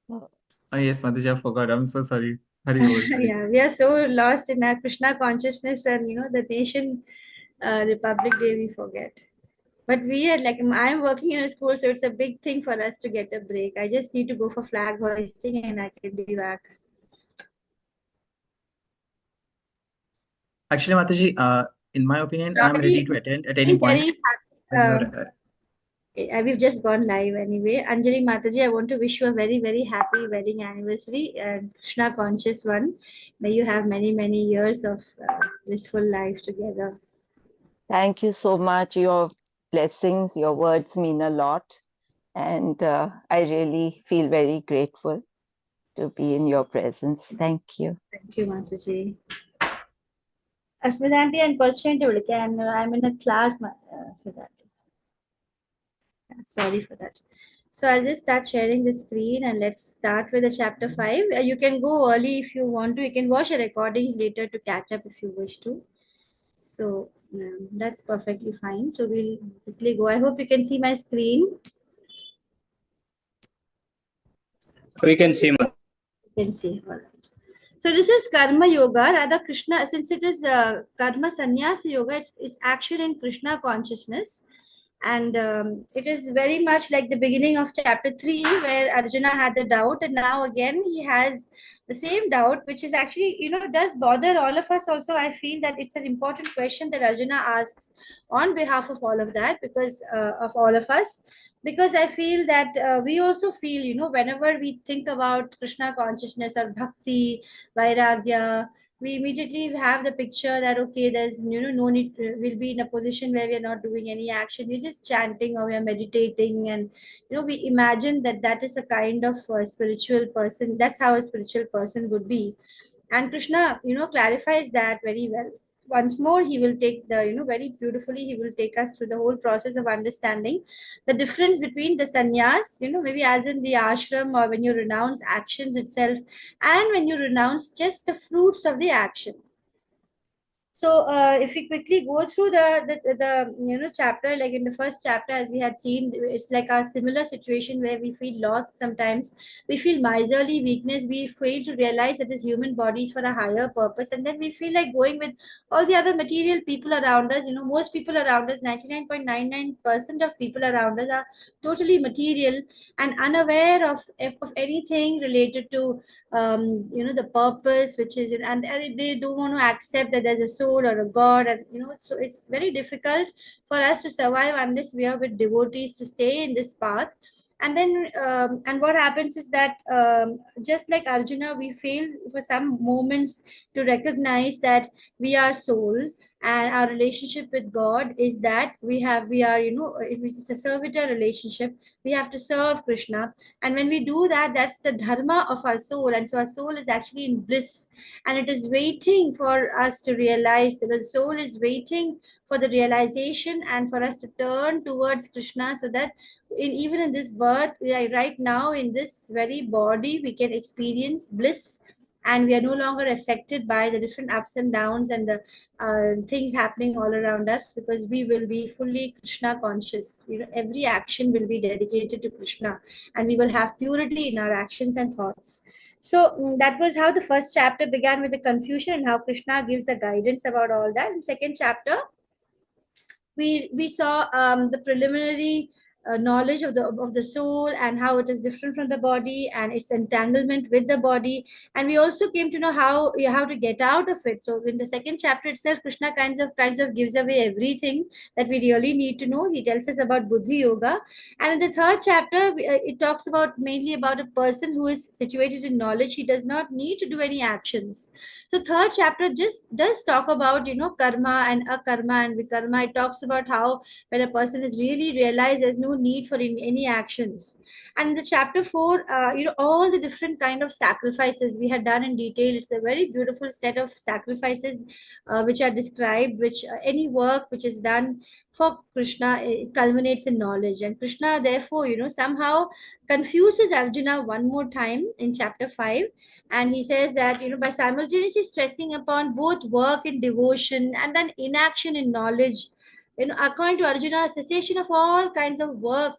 Yes, Mataji, I forgot. I'm so sorry. Hari bol, Hari bol. Yeah, we are so lost in our Krishna consciousness, and the nation Republic Day we forget. But we are like, I'm working in a school, so it's a big thing for us to get a break. I just need to go for flag hoisting and I can be back. Actually, Mataji, in my opinion, I'm ready Sorry, to attend at any very point happy. when you're. We've just gone live anyway. Anjali Mataji, I want to wish you a very, very happy wedding anniversary and Krishna conscious one. May you have many, many years of blissful life together. Thank you so much. Your blessings, your words mean a lot. And I really feel very grateful to be in your presence. Thank you. Thank you, Mataji. Asmitanti and Percent, I'm in a class, Asmitanti. Sorry for that. So I'll just start sharing the screen and let's start with the chapter 5. You can go early if you want to. You can watch the recordings later to catch up if you wish to. So that's perfectly fine. So we'll quickly go. I hope you can see my screen. We can see. You can see. All right. So this is Karma Yoga. Rather, Krishna, since it is Karma Sannyasa Yoga, it's action in Krishna consciousness. And it is very much like the beginning of chapter 3, where Arjuna had the doubt, and now again he has the same doubt, which is actually, does bother all of us also. I feel that it's an important question that Arjuna asks on behalf of all of that, because of all of us, because I feel that we also feel, whenever we think about Krishna consciousness or bhakti, vairagya, we immediately have the picture that okay, there's no need, we'll be in a position where we are not doing any action, we're just chanting or we are meditating, and we imagine that that is a kind of spiritual person, that's how a spiritual person would be. And Krishna clarifies that very well. Once more he will take the very beautifully, he will take us through the whole process of understanding the difference between the sannyas, maybe as in the ashram, or when you renounce actions itself, and when you renounce just the fruits of the action. So if we quickly go through the chapter, like in the first chapter, as we had seen, it's like a similar situation where we feel lost sometimes. We feel miserly weakness. We fail to realize that this human body is for a higher purpose, and then we feel like going with all the other material people around us. Most people around us, 99.99% of people around us are totally material and unaware of anything related to the purpose, which is, and they don't want to accept that there's a soul or a god, and so it's very difficult for us to survive unless we are with devotees to stay in this path. And then and what happens is that just like Arjuna, we fail for some moments to recognize that we are soul, and our relationship with God is that we are it's a servitor relationship. We have to serve Krishna, and when we do that, that's the dharma of our soul, and so our soul is actually in bliss, and it is waiting for us to realize that the soul is waiting for the realization and for us to turn towards Krishna, so that even in this birth, right now in this very body, we can experience bliss, and we are no longer affected by the different ups and downs and the things happening all around us, because we will be fully Krishna conscious. Every action will be dedicated to Krishna, and we will have purity in our actions and thoughts. So that was how the first chapter began, with the confusion, and how Krishna gives the guidance about all that. In second chapter, we saw the preliminary knowledge of the soul, and how it is different from the body and its entanglement with the body, and we also came to know how to get out of it. So in the second chapter itself, Krishna kinds of gives away everything that we really need to know. He tells us about buddhi yoga, and in the third chapter, it talks about mainly about a person who is situated in knowledge. He does not need to do any actions. So third chapter just does talk about karma and akarma and vikarma. It talks about how when a person is really realized, there's no need for any actions. And in the chapter 4, all the different kind of sacrifices we had done in detail. It's a very beautiful set of sacrifices which are described, which any work which is done for Krishna, it culminates in knowledge. And Krishna therefore somehow confuses Arjuna one more time in chapter 5, and he says that by simultaneously stressing upon both work in devotion and then inaction in knowledge, according to Arjuna, cessation of all kinds of work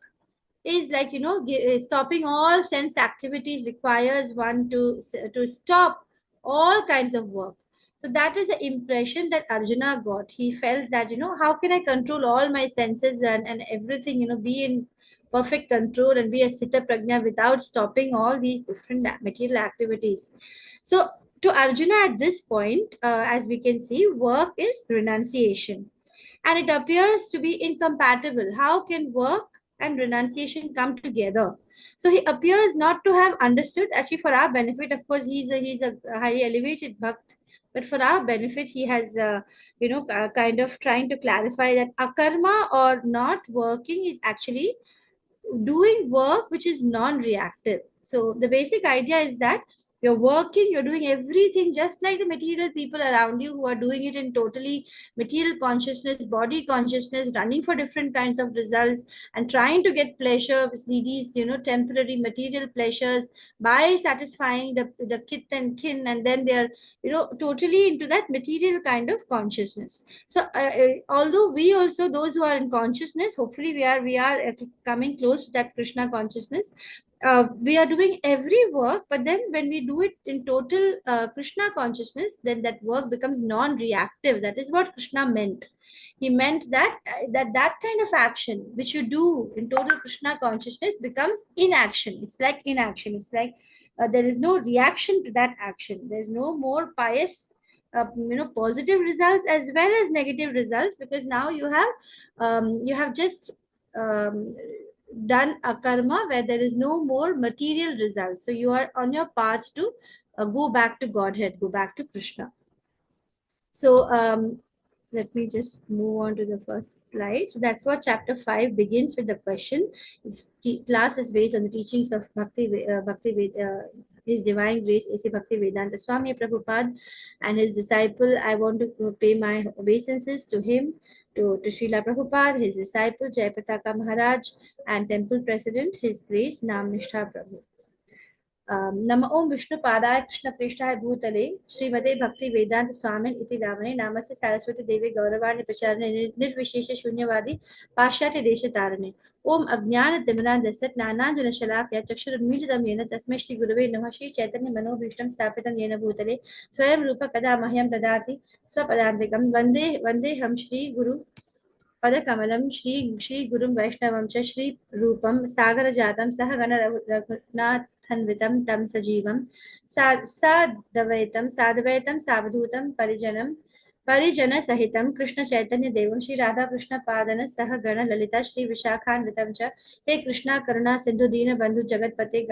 is like, stopping all sense activities requires one to stop all kinds of work. So that is the impression that Arjuna got. He felt that, how can I control all my senses and everything, be in perfect control and be a Sthita Prajna without stopping all these different material activities. So to Arjuna at this point, as we can see, work is renunciation. And it appears to be incompatible. How can work and renunciation come together? So he appears not to have understood, actually for our benefit, of course, he's a highly elevated bhakt, but for our benefit, he has, kind of trying to clarify that akarma or not working is actually doing work which is non-reactive. So the basic idea is that you're working, you're doing everything just like the material people around you who are doing it in totally material consciousness, body consciousness, running for different kinds of results and trying to get pleasure with these, temporary material pleasures by satisfying the kith and kin, and then they're, totally into that material kind of consciousness. So although we also, those who are in consciousness, hopefully we are coming close to that Krishna consciousness. We are doing every work, but then when we do it in total Krishna consciousness, then that work becomes non-reactive. That is what Krishna meant. He meant that that kind of action which you do in total Krishna consciousness becomes inaction. It's like inaction. It's like there is no reaction to that action. There's no more pious positive results as well as negative results, because now you have just um, done a karma where there is no more material results. So you are on your path to go back to Godhead, go back to Krishna. So let me just move on to the first slide. So that's what chapter 5 begins with. The question. This class is based on the teachings of His Divine Grace A.C. Bhakti Vedanta Swami Prabhupada and his disciple. I want to pay my obeisances to him, to Srila Prabhupada, his disciple Jayapataka Maharaj, and temple president, His Grace Nam Nishtha Prabhu. नम ओम विष्णु पादाय कृष्ण पृष्ठाय भूतले श्रीमते भक्ति वेदांत स्वामी इति नामने नामस्य सरस्वती देवी गौरवाणी प्रचारणे निर्विशेष शून्यवादी पाश्चात्य देश तारणे ओम अज्ञान तिमिरान्धस्य ज्ञानांजन शलाकया चक्षुरुन्मीलितं येन तस्मै श्री गुरुवे नमः श्री चैतन्य मनोभीष्टं स्थापितं येन भूतले स्वयं रूप कदा मह्यं ददाति स्वपदान्तिकं वन्दे वन्देऽहं श्री गुरु पदकमलं श्री गुरुं वैष्णवं च श्री रूपं सागरजातं सह गण रघुनाथन्वितं तं सजीवं साद्वैतं सावधूतं परिजन सहितं कृष्ण चैतन्य देवं श्री राधा कृष्ण पादन सह गण ललिता श्री विशाखान्वितं च हे कृष्णा करुणा सिंधु दीन बंधु जगतपते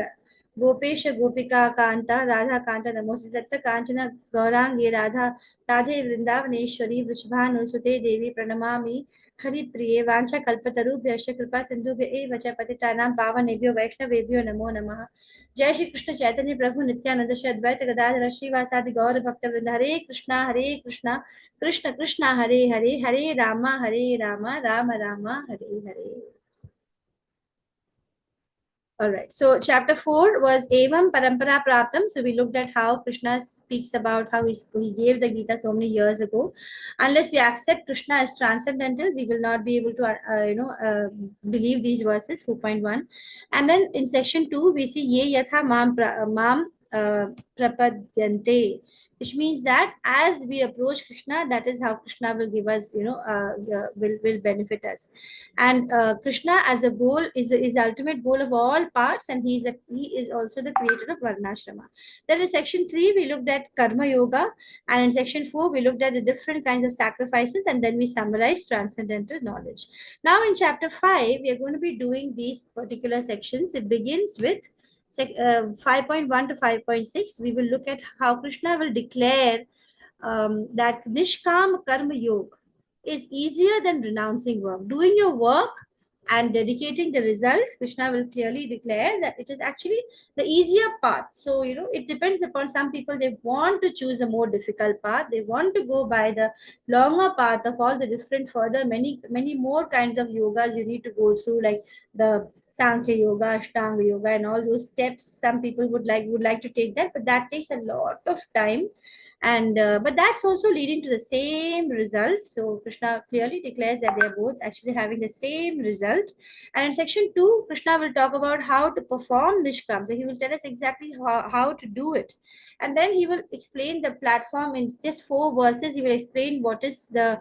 गोपेश गोपिका कांता राधा कांता नमोस्तुते दत्त कांचन गौरांगी राधे वृंदावनेश्वरी वृषभानुसुते देवी प्रणमामि हरिप्रिये वांछा कल्पतरुभ्यश्च कृपा सिंधुभ्य एव च पतितानां पावनेभ्यो वैष्णवेभ्यो नमो नमः। जय श्री कृष्ण चैतन्य प्रभु नित्यानंद श्री अद्वैत गदाधर श्रीवासादि गौर भक्तवृंद। हरे कृष्णा कृष्ण कृष्ण हरे हरे, हरे Ram Ram Ram Hare Hare. All right, so chapter 4 was Evam Parampara Praptam. So we looked at how Krishna speaks about how he gave the Gita so many years ago. Unless we accept Krishna as transcendental, we will not be able to believe these verses, 4.1. And then in section 2, we see Ye Yatha Mam Prapadyante, which means that as we approach Krishna, that is how Krishna will give us, will benefit us. And Krishna as a goal is the ultimate goal of all parts, and he is also the creator of Varnashrama. Then in section 3 we looked at Karma Yoga, and in section 4 we looked at the different kinds of sacrifices, and then we summarized transcendental knowledge. Now in chapter 5 we are going to be doing these particular sections. It begins with 5.1 to 5.6. We will look at how Krishna will declare that Nishkam Karma Yoga is easier than renouncing work. Doing your work and dedicating the results, Krishna will clearly declare that it is actually the easier path. So, it depends upon some people. They want to choose a more difficult path. They want to go by the longer path of all the different further, many more kinds of yogas you need to go through, like the Sankhya Yoga, Ashtanga Yoga, and all those steps. Some people would like to take that, but that takes a lot of time, and but that's also leading to the same result. So Krishna clearly declares that they are both actually having the same result. And in section 2, Krishna will talk about how to perform Nishkam. So he will tell us exactly how to do it, and then he will explain the platform in just 4 verses. He will explain what is the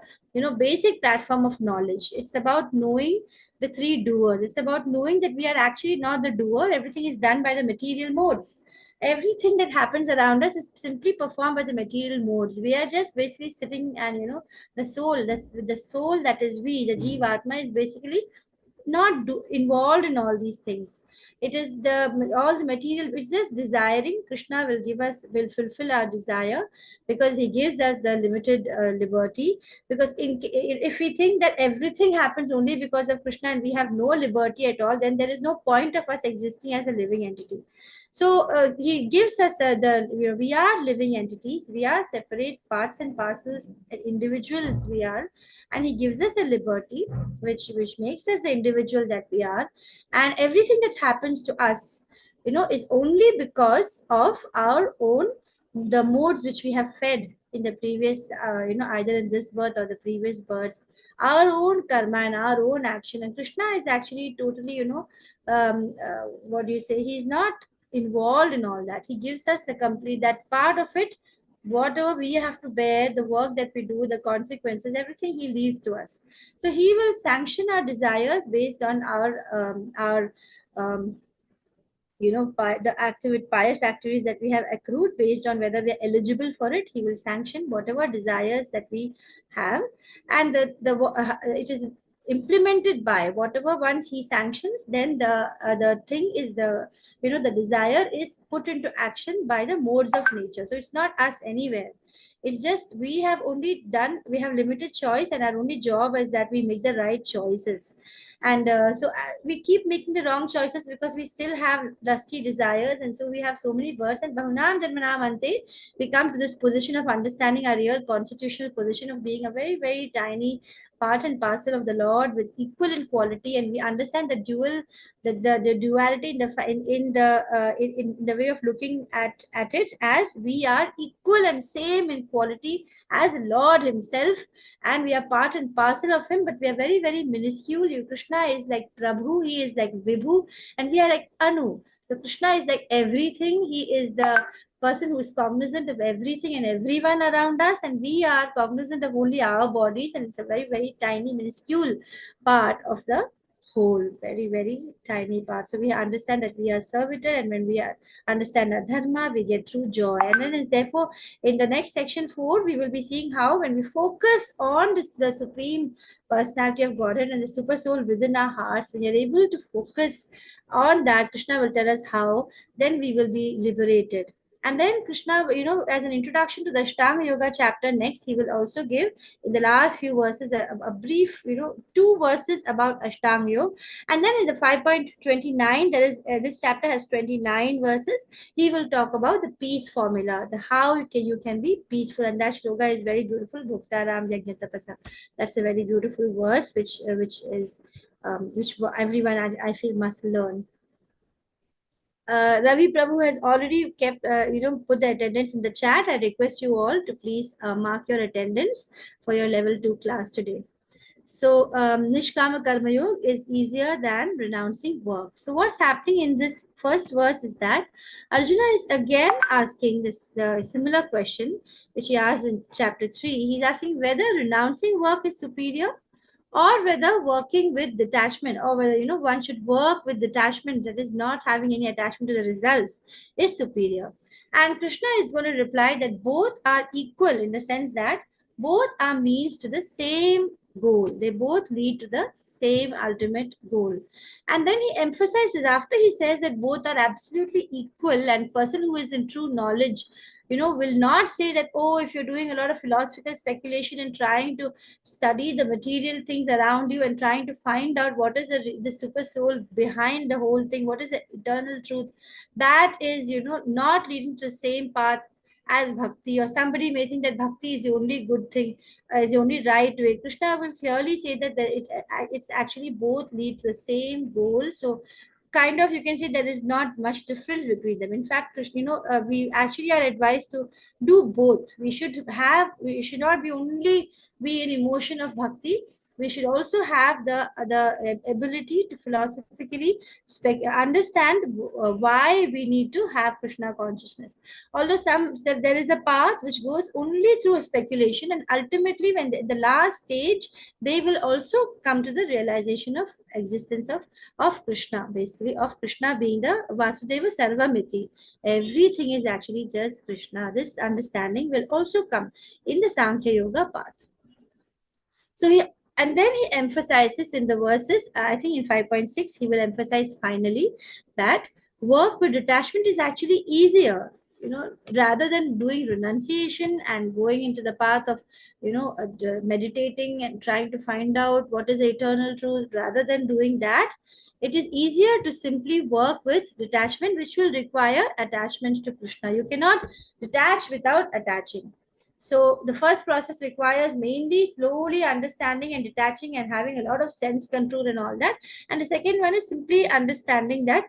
basic platform of knowledge. It's about knowing the 3 doers. It's about knowing that we are actually not the doer. Everything is done by the material modes. Everything that happens around us is simply performed by the material modes. We are just basically sitting, and the soul that is we, the Jivatma, is basically not involved in all these things. It is the all the material, it's just desiring. Krishna will fulfill our desire, because he gives us the limited liberty. Because if we think that everything happens only because of Krishna and we have no liberty at all, then there is no point of us existing as a living entity. So he gives us we are living entities, we are separate parts and parcels, individuals we are, and he gives us a liberty which makes us the individual that we are. And everything that happens to us is only because of our own, the modes which we have fed in the previous either in this birth or the previous births, our own karma and our own action. And Krishna is actually totally what do you say, he's not involved in all that. He gives us a complete that part of it. Whatever we have to bear, the work that we do, the consequences, everything he leaves to us. So he will sanction our desires based on our by the pious activities that we have accrued. Based on whether we are eligible for it, he will sanction whatever desires that we have. And it is implemented by whatever once he sanctions, then the thing is the desire is put into action by the modes of nature. So it's not us anywhere. It's just we have limited choice, and our only job is that we make the right choices. And we keep making the wrong choices because we still have lusty desires, and so we have so many births. And bahunam janmanam ante, we come to this position of understanding our real constitutional position of being a very, very tiny part and parcel of the Lord with equal in quality. And we understand the duality in the way of looking at it, as we are equal and same in quality as Lord himself, and we are part and parcel of him, but we are very, very minuscule. Krishna is like Prabhu, he is like Vibhu, and we are like Anu. So Krishna is like everything. He is the person who is cognizant of everything and everyone around us, and we are cognizant of only our bodies, and it's a very, very tiny, minuscule part of the whole, very, very tiny part. So we understand that we are servitor, and when we understand our dharma, we get true joy. And then therefore in the next section 4, we will be seeing how when we focus on the supreme personality of Godhead and the super soul within our hearts, when you're able to focus on that, Krishna will tell us how, then we will be liberated. And then Krishna, as an introduction to the Ashtanga Yoga chapter next, he will also give in the last few verses a brief, 2 verses about Ashtanga Yoga. And then in the 5.29, there is this chapter has 29 verses. He will talk about the peace formula, the how you can be peaceful. And that shloka is very beautiful. Bhuktaram Yajnatapasa. That's a very beautiful verse, which everyone I feel must learn. Ravi Prabhu has already kept, put the attendance in the chat. I request you all to please mark your attendance for your level 2 class today. So Nishkama Karma Yoga is easier than renouncing work. So what's happening in this first verse is that Arjuna is again asking this similar question which he asked in chapter 3. He's asking whether renouncing work is superior, or whether working with detachment, or whether one should work with detachment, that is not having any attachment to the results, is superior. And Krishna is going to reply that both are equal, in the sense that both are means to the same goal. They both lead to the same ultimate goal. And then he emphasizes, after he says that both are absolutely equal, and person who is in true knowledge will not say that, oh, if you're doing a lot of philosophical speculation and trying to study the material things around you and trying to find out what is the super soul behind the whole thing, what is the eternal truth, that is not leading to the same path as bhakti, or somebody may think that bhakti is the only good thing, is the only right way. Krishna will clearly say that, it's actually both lead to the same goal. So kind of you can say there is not much difference between them. In fact, Krishna, we actually are advised to do both. We should not be only be in emotion of bhakti. We should also have the ability to philosophically understand why we need to have Krishna consciousness. Although there is a path which goes only through speculation, and ultimately, when the last stage, they will also come to the realization of existence of Krishna, basically of Krishna being the Vasudeva Sarvamiti. Everything is actually just Krishna. This understanding will also come in the Sankhya Yoga path. So and then he emphasizes in the verses, I think in 5.6, he will emphasize finally that work with detachment is actually easier, rather than doing renunciation and going into the path of, meditating and trying to find out what is the eternal truth. Rather than doing that, it is easier to simply work with detachment, which will require attachment to Krishna. You cannot detach without attaching. So the first process requires mainly slowly understanding and detaching and having a lot of sense control and all that. And the second one is simply understanding that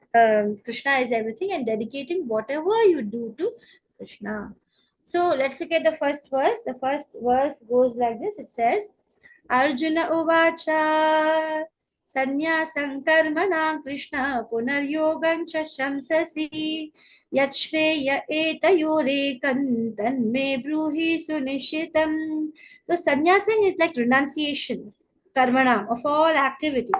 Krishna is everything and dedicating whatever you do to Krishna. So let's look at the first verse. The first verse goes like this. It says, Arjuna Uvacha Sanyasam Karmana Krishna Punaryogam cha Shamsasi Yachreya Etayorekam Tanme Bruhi Sunishitam. So sannyasam is like renunciation, karmanam, of all activities.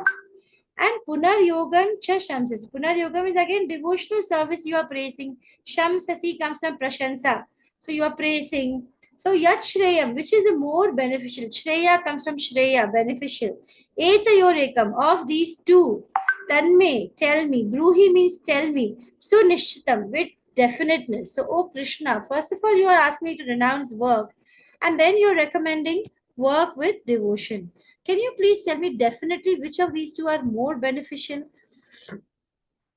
And punar yogam cha shamsasi. Punar yogam is again devotional service you are praising. Shamsasi comes from prashansa. So you are praising. So yat shreyam, which is a more beneficial. Shreya comes from shreya, beneficial. Etayorekam, of these two. Tanme, tell me. Bruhi means tell me. Sunishitam, with definiteness. So, oh Krishna, first of all, you are asking me to renounce work, and then you're recommending work with devotion. Can you please tell me definitely which of these two are more beneficial?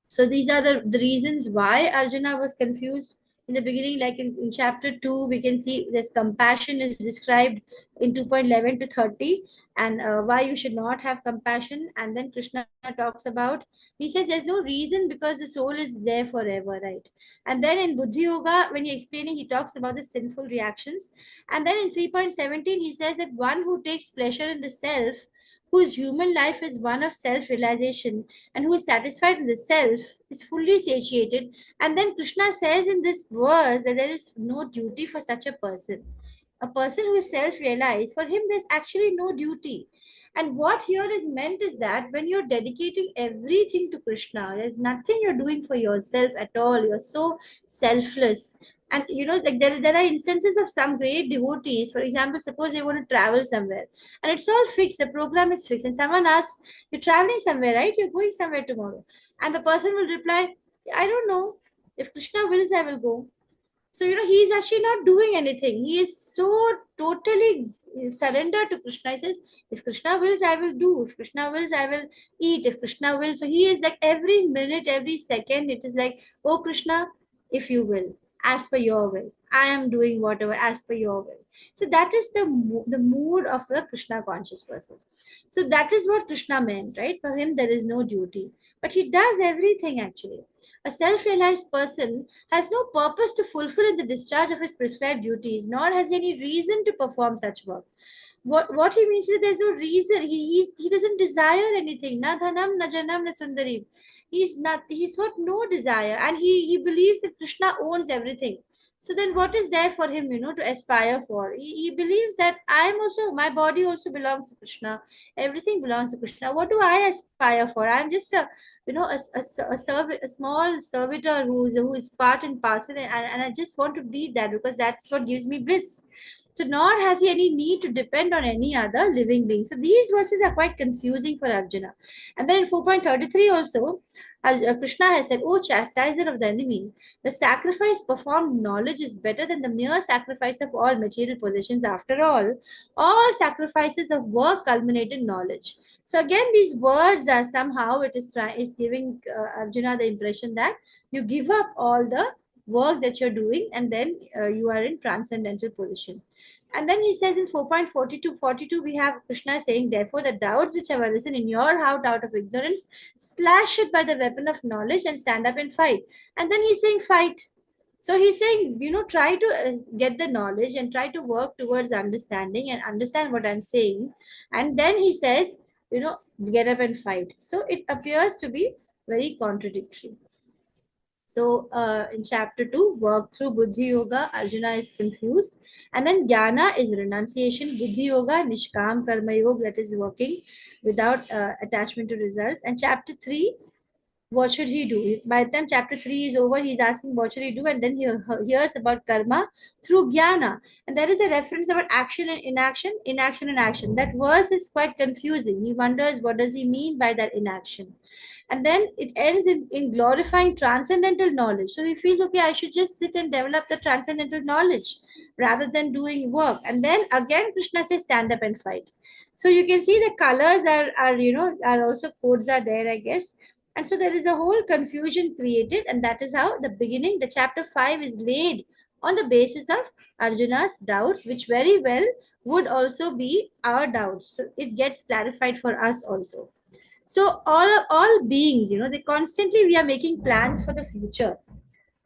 So these are the reasons why Arjuna was confused in the beginning. Like in chapter 2, we can see this compassion is described in 2.11 to 30, and why you should not have compassion. And then Krishna talks about, he says there's no reason because the soul is there forever, right? And then in Buddhi Yoga, when he's explaining, he talks about the sinful reactions. And then in 3.17, he says that one who takes pleasure in the self, whose human life is one of self-realization, and who is satisfied with the self, is fully satiated. And then Krishna says in this verse that there is no duty for such a person. A person who is self-realized, for him there's actually no duty. And what here is meant is that when you're dedicating everything to Krishna, there's nothing you're doing for yourself at all. You're so selfless. And like there are instances of some great devotees. For example, suppose they want to travel somewhere and it's all fixed, the program is fixed, and someone asks, you're traveling somewhere, right? You're going somewhere tomorrow. And the person will reply, I don't know. If Krishna wills, I will go. So, he's actually not doing anything. He is so totally surrendered to Krishna. He says, if Krishna wills, I will do. If Krishna wills, I will eat. If Krishna wills. So he is like every minute, every second, it is like, oh Krishna, if you will, as per your will, I am doing whatever as per your will. So that is the mood of the Krishna conscious person. So that is what Krishna meant, right? For him, there is no duty. But he does everything actually. A self-realized person has no purpose to fulfill in the discharge of his prescribed duties, nor has he any reason to perform such work. What he means is that there's no reason. He doesn't desire anything. Na dhanam, na janam, na sundarim. He's got no desire, and he believes that Krishna owns everything. So then what is there for him, to aspire for? He believes that my body also belongs to Krishna. Everything belongs to Krishna. What do I aspire for? I'm just a small servitor who is part and parcel, and I just want to be that because that's what gives me bliss. So nor has he any need to depend on any other living being. So these verses are quite confusing for Arjuna. And then in 4.33 also, Krishna has said, oh chastiser of the enemy, the sacrifice performed knowledge is better than the mere sacrifice of all material possessions. After all sacrifices of work culminate in knowledge. So again, these words are somehow, it is giving Arjuna the impression that you give up all the work that you're doing, and then you are in transcendental position. And then he says in 4.42, we have Krishna saying, therefore, the doubts which have arisen in your heart out of ignorance, slash it by the weapon of knowledge and stand up and fight. And then he's saying, fight. So he's saying, try to get the knowledge and try to work towards understanding and understand what I'm saying. And then he says, get up and fight. So it appears to be very contradictory. So in chapter 2, work through Buddhi Yoga, Arjuna is confused. And then Jnana is renunciation, Buddhi Yoga, Nishkam Karma Yoga, that is working without attachment to results. And chapter 3, what should he do? By the time chapter 3 is over, he's asking what should he do, and then he hears about karma through jnana. And there is a reference about action and inaction, inaction and action. That verse is quite confusing. He wonders what does he mean by that inaction. And then it ends in glorifying transcendental knowledge. So he feels, okay, I should just sit and develop the transcendental knowledge rather than doing work. And then again, Krishna says, stand up and fight. So you can see the colors are also codes are there, I guess. And so there is a whole confusion created, and that is how the beginning, the chapter 5 is laid on the basis of Arjuna's doubts, which very well would also be our doubts. So it gets clarified for us also. So all beings, they constantly, we are making plans for the future.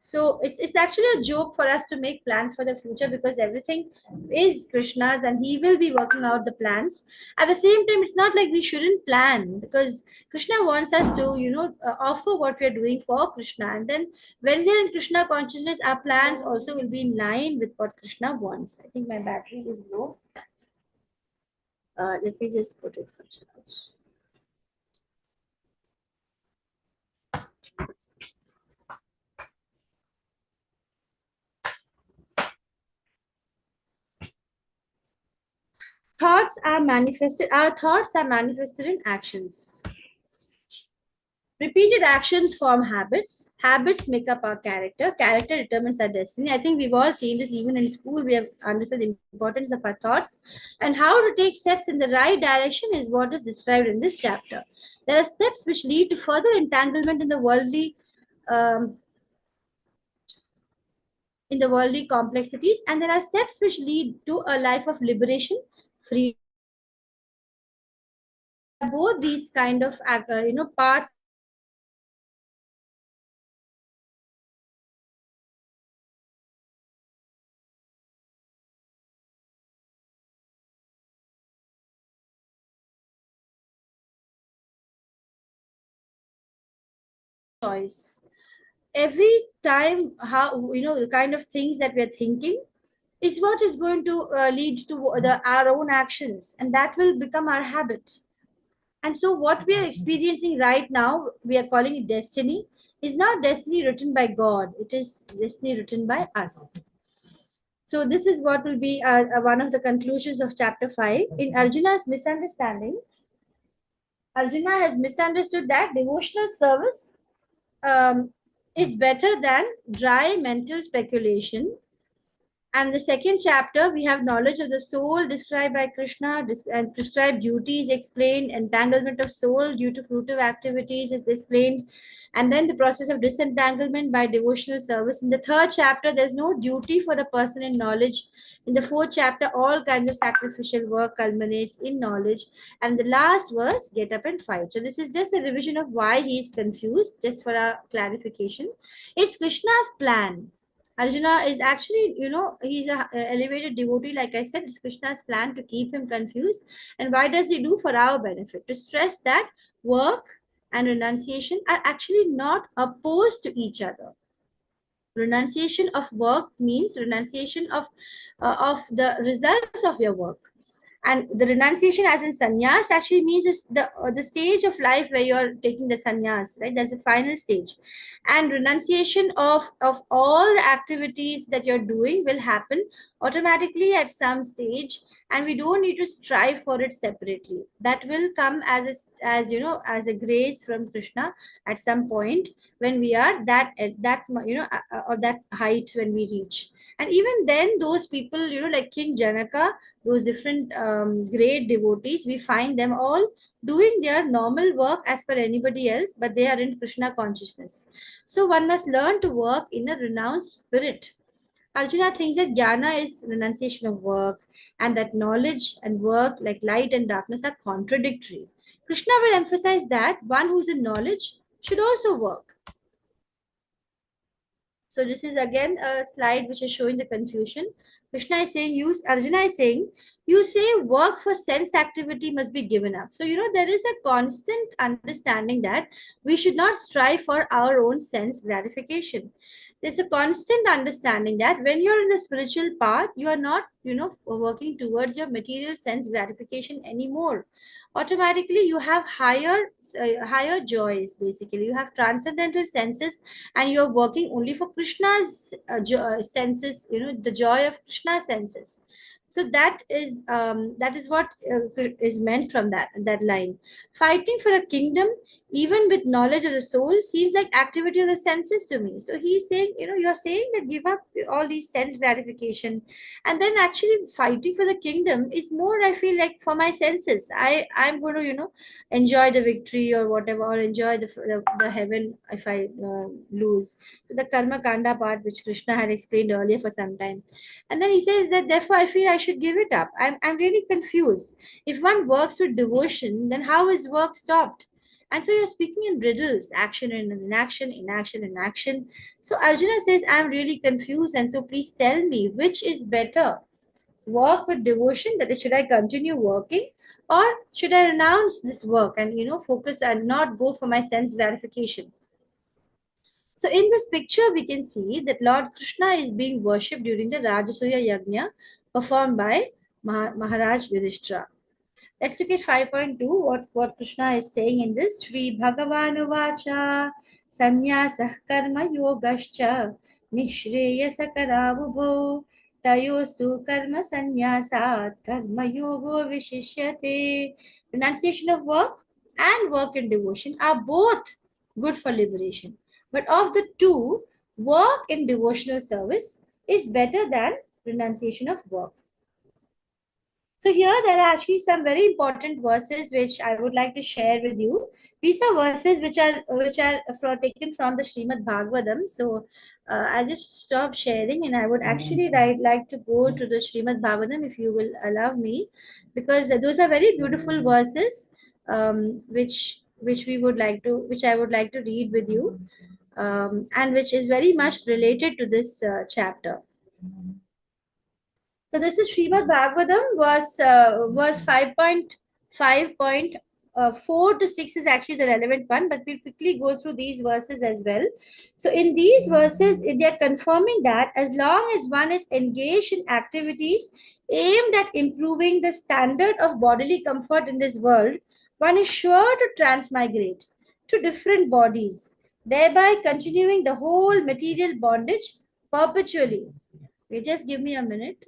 So it's actually a joke for us to make plans for the future, because everything is Krishna's and he will be working out the plans. At the same time, it's not like we shouldn't plan, because Krishna wants us to, offer what we are doing for Krishna. And then when we are in Krishna consciousness, our plans also will be in line with what Krishna wants. I think my battery is low. Let me just put it for charge. Our thoughts are manifested in actions. Repeated actions form habits. Habits make up our character. Character determines our destiny. I think we've all seen this even in school. We have understood the importance of our thoughts. And how to take steps in the right direction is what is described in this chapter. There are steps which lead to further entanglement in the worldly complexities, and there are steps which lead to a life of liberation, freedom. Both these kind of parts choice. Every time, how the kind of things that we're thinking is what is going to lead to our own actions, and that will become our habit. And so what we are experiencing right now, we are calling it destiny, is not destiny written by God. It is destiny written by us. So this is what will be one of the conclusions of chapter 5. In Arjuna's misunderstanding, Arjuna has misunderstood that devotional service is better than dry mental speculation. And the second chapter, we have knowledge of the soul described by Krishna, and prescribed duties explained, entanglement of soul due to fruitive activities is explained, and then the process of disentanglement by devotional service. In the third chapter, there's no duty for a person in knowledge. In the fourth chapter, all kinds of sacrificial work culminates in knowledge. And the last verse, get up and fight. So this is just a revision of why he is confused, just for a clarification. It's Krishna's plan. Arjuna is actually, he's a elevated devotee. Like I said, it's Krishna's plan to keep him confused. And why does he do? For our benefit, to stress that work and renunciation are actually not opposed to each other. Renunciation of work means renunciation of the results of your work. And the renunciation as in sannyas actually means is the stage of life where you're taking the sannyas, right? That's the final stage. And renunciation of all the activities that you're doing will happen automatically at some stage. and we don't need to strive for it separately. That will come as as a grace from Krishna at some point, when we are that at that or that height when we reach. And even then, those people, like King Janaka, those different great devotees, we find them all doing their normal work as per anybody else, but they are in Krishna consciousness. So one must learn to work in a renounced spirit. Arjuna thinks that jnana is renunciation of work, and that knowledge and work, like light and darkness, are contradictory. Krishna will emphasize that one who's in knowledge should also work. So this is again a slide which is showing the confusion. Krishna is saying, Arjuna is saying, you say work for sense activity must be given up. So, there is a constant understanding that we should not strive for our own sense gratification. There's a constant understanding that when you're in the spiritual path, you are not, working towards your material sense gratification anymore. Automatically, you have higher joys. Basically, you have transcendental senses, and you're working only for Krishna's senses, the joy of Krishna's senses. So that is what is meant from that line. Fighting for a kingdom, even with knowledge of the soul, seems like activity of the senses to me. So he's saying, you're saying that give up all these sense gratification, and then actually fighting for the kingdom is more, I feel like, for my senses. I'm going to enjoy the victory or whatever, or enjoy the heaven if I lose. The karma kanda part, which Krishna had explained earlier for some time. And then he says that therefore I feel I should give it up. I'm really confused. If one works with devotion, then how is work stopped? And so you're speaking in riddles, action and inaction, inaction and action. So Arjuna says, I'm really confused, and so please tell me which is better. Work with devotion, that is, should I continue working, or should I renounce this work and focus and not go for my sense gratification? So in this picture, we can see that Lord Krishna is being worshipped during the Rajasuya Yajna performed by Maharaj Yudhishthira. Let's look at 5.2, what Krishna is saying in this. Shri Bhagavan Vacha Sanyasah Karma Yogascha Nishreyasa Karavubho Tayostu Karma Sanyasat Karma Yogo Vishishyate. Renunciation of work and work in devotion are both good for liberation. But of the two, work in devotional service is better than renunciation of work. So here there are actually some very important verses which I would like to share with you. These are verses which are taken from the Srimad Bhagavatam. So I'll just stop sharing, and I would actually like to go to the Srimad Bhagavatam, if you will allow me, because those are very beautiful verses which I would like to read with you, and which is very much related to this chapter. So this is Srimad Bhagavatam, verse 5.5.4 to 6 is actually the relevant one, but we'll quickly go through these verses as well. So in these verses, they are confirming that as long as one is engaged in activities aimed at improving the standard of bodily comfort in this world, one is sure to transmigrate to different bodies, thereby continuing the whole material bondage perpetually. Okay, just give me a minute.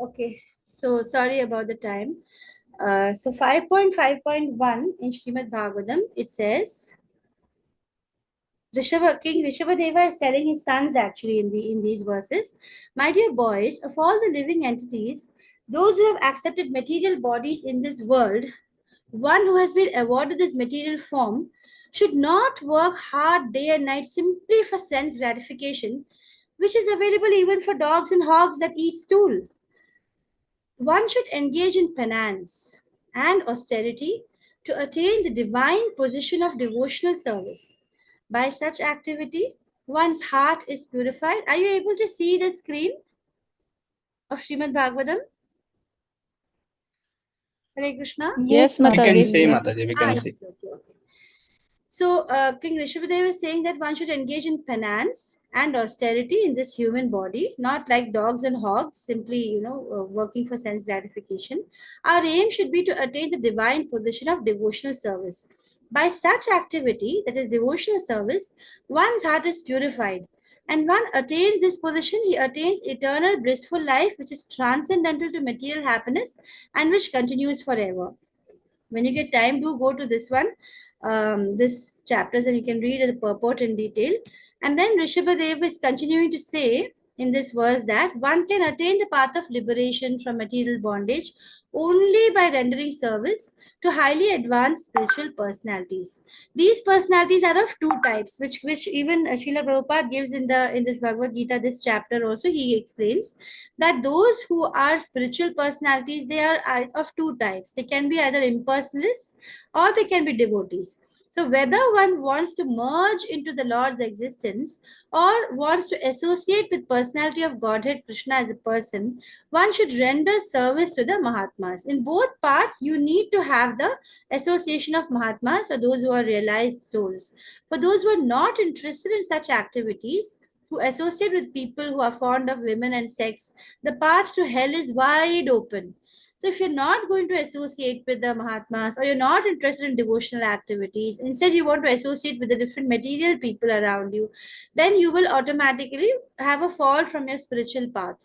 Okay, so sorry about the time. So 5.5.1 in Srimad Bhagavatam, it says, King Rishabhadeva is telling his sons actually in these verses, my dear boys, of all the living entities, those who have accepted material bodies in this world, one who has been awarded this material form should not work hard day and night simply for sense gratification, which is available even for dogs and hogs that eat stool. One should engage in penance. and austerity to attain the divine position of devotional service. By such activity, one's heart is purified. Are you able to see the screen of Srimad Bhagavatam? Hare Krishna. Yes, We can Mataji. see, Yes. Mataji. We can Yes, see. okay. So, King Rishabhadeva is saying that one should engage in penance and austerity in this human body, not like dogs and hogs, simply, working for sense gratification. Our aim should be to attain the divine position of devotional service. By such activity, that is devotional service, one's heart is purified. And one attains this position, he attains eternal blissful life, which is transcendental to material happiness and which continues forever. When you get time, do go to this one, this chapters, and you can read the purport in detail. And then Rishabhadev is continuing to say in this verse that one can attain the path of liberation from material bondage only by rendering service to highly advanced spiritual personalities. These personalities are of two types, which even Srila Prabhupada gives in this Bhagavad Gita, this chapter also. He explains that those who are spiritual personalities, they are of two types. They can be either impersonalists or they can be devotees. So whether one wants to merge into the Lord's existence or wants to associate with personality of Godhead Krishna as a person, one should render service to the Mahatmas. In both parts, you need to have the association of Mahatmas or those who are realized souls. For those who are not interested in such activities, who associate with people who are fond of women and sex, the path to hell is wide open. So if you're not going to associate with the Mahatmas or you're not interested in devotional activities, instead you want to associate with the different material people around you, then you will automatically have a fall from your spiritual path.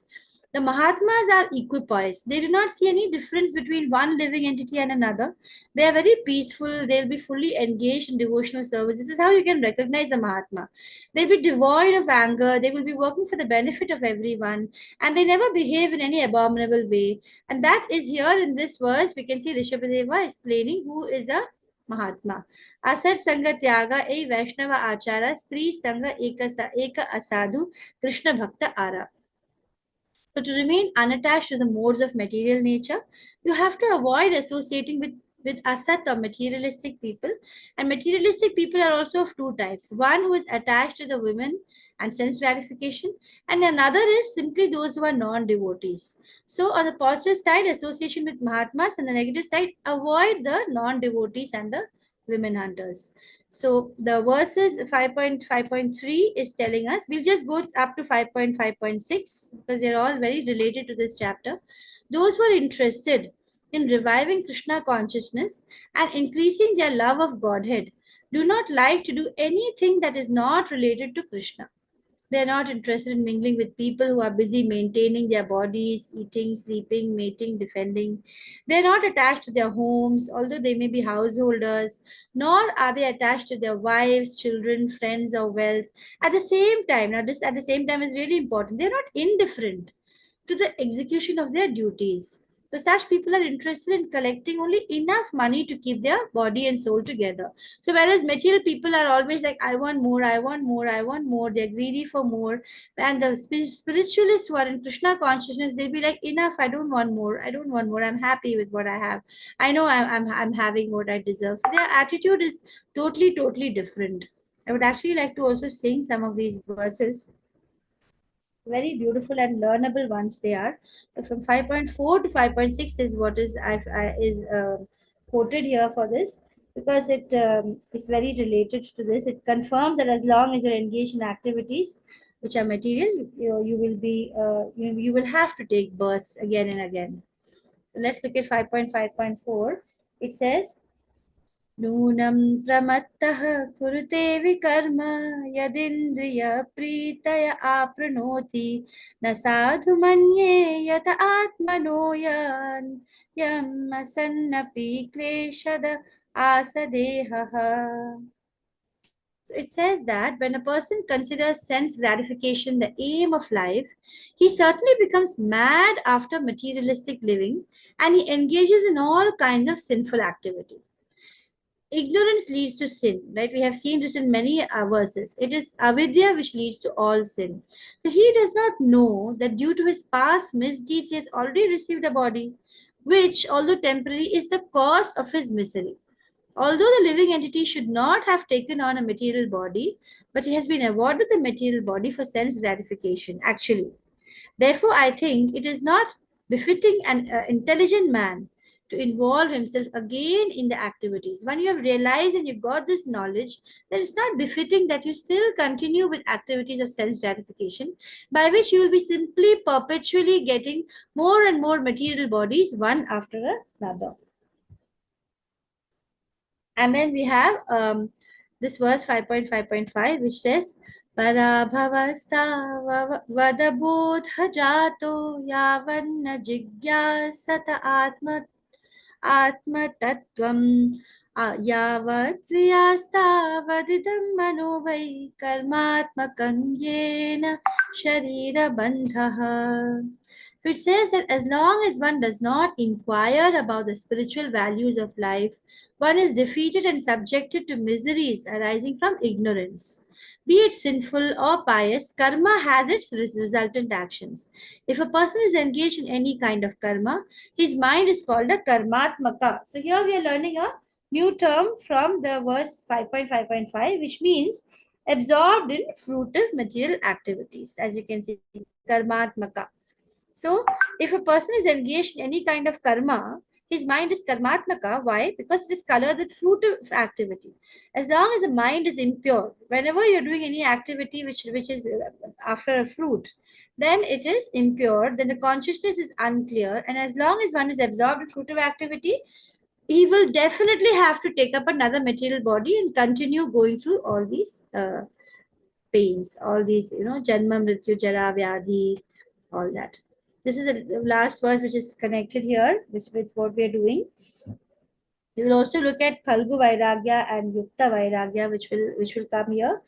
The Mahatmas are equipoised. They do not see any difference between one living entity and another. They are very peaceful. They'll be fully engaged in devotional service. This is how you can recognize a Mahatma. They'll be devoid of anger. They will be working for the benefit of everyone. And they never behave in any abominable way. And that is here in this verse. We can see Rishabhadeva explaining who is a Mahatma. Asat Sanga Tyaga E Vaishnava Achara Stri Sanga Eka Asadhu Krishna Bhakta Ara. So to remain unattached to the modes of material nature, you have to avoid associating with asat or materialistic people. And materialistic people are also of two types. One who is attached to the women and sense gratification, and another is simply those who are non-devotees. So on the positive side, association with Mahatmas, and the negative side, avoid the non-devotees and the women hunters. So the verses 5.5.3 is telling us, we'll just go up to 5.5.6 because they're all very related to this chapter. Those who are interested in reviving Krishna consciousness and increasing their love of Godhead do not like to do anything that is not related to Krishna. They are not interested in mingling with people who are busy maintaining their bodies, eating, sleeping, mating, defending. They are not attached to their homes, although they may be householders, nor are they attached to their wives, children, friends, or wealth. At the same time, now this at the same time is really important, they are not indifferent to the execution of their duties. So such people are interested in collecting only enough money to keep their body and soul together. So whereas material people are always like, I want more, I want more, I want more, they're greedy for more. And the spiritualists who are in Krishna consciousness, they'll be like, enough, I don't want more, I don't want more, I'm happy with what I have. I know I'm having what I deserve. So their attitude is totally different. I would actually like to also sing some of these verses. Very beautiful and learnable ones they are. So from 5.4 to 5.6 is what is quoted here for this, because it is very related to this. It confirms that as long as you're engaged in activities which are material, you will be you will have to take births again and again. So let's look at 5.5.4. It says, नूनं प्रमत्तः कुरुते विकर्म यदिन्द्रिय प्रीतय आप्नोति न साधु मन्ये यत आत्मनो यम् असन्नपि क्लेशद आसदेहः. So it says that when a person considers sense gratification the aim of life, he certainly becomes mad after materialistic living and he engages in all kinds of sinful activity. Ignorance leads to sin, right? We have seen this in many verses. It is avidya which leads to all sin. So he does not know that due to his past misdeeds, he has already received a body. which, although temporary, is the cause of his misery. Although the living entity should not have taken on a material body, but he has been awarded the material body for sense gratification, actually. Therefore, I think it is not befitting an intelligent man to involve himself again in the activities. When you have realized and you got this knowledge, then it's not befitting that you still continue with activities of sense gratification, by which you will be simply perpetually getting more and more material bodies, one after another. And then we have this verse 5.5.5, which says, Parabhavasta vadabodha jato yavanna jigyasata atma tattvam yavat kriyasthavadidam manovai karmatmakam yena sharira bandhaha. So it says that as long as one does not inquire about the spiritual values of life, one is defeated and subjected to miseries arising from ignorance. Be it sinful or pious, karma has its resultant actions. If a person is engaged in any kind of karma, his mind is called a karmatmaka. So here we are learning a new term from the verse 5.5.5, which means absorbed in fruitive material activities. As you can see, karmatmaka. So, if a person is engaged in any kind of karma, his mind is karmatmaka. Why? Because it is colored with fruitive activity. As long as the mind is impure, whenever you're doing any activity which is after a fruit, then it is impure, then the consciousness is unclear. And as long as one is absorbed in fruitive activity, he will definitely have to take up another material body and continue going through all these pains, all these, janma, mrityu, jara, vyadhi, all that. This is the last verse which is connected here with what we are doing. We will also look at Phalgu Vairagya and Yukta Vairagya, which will come here.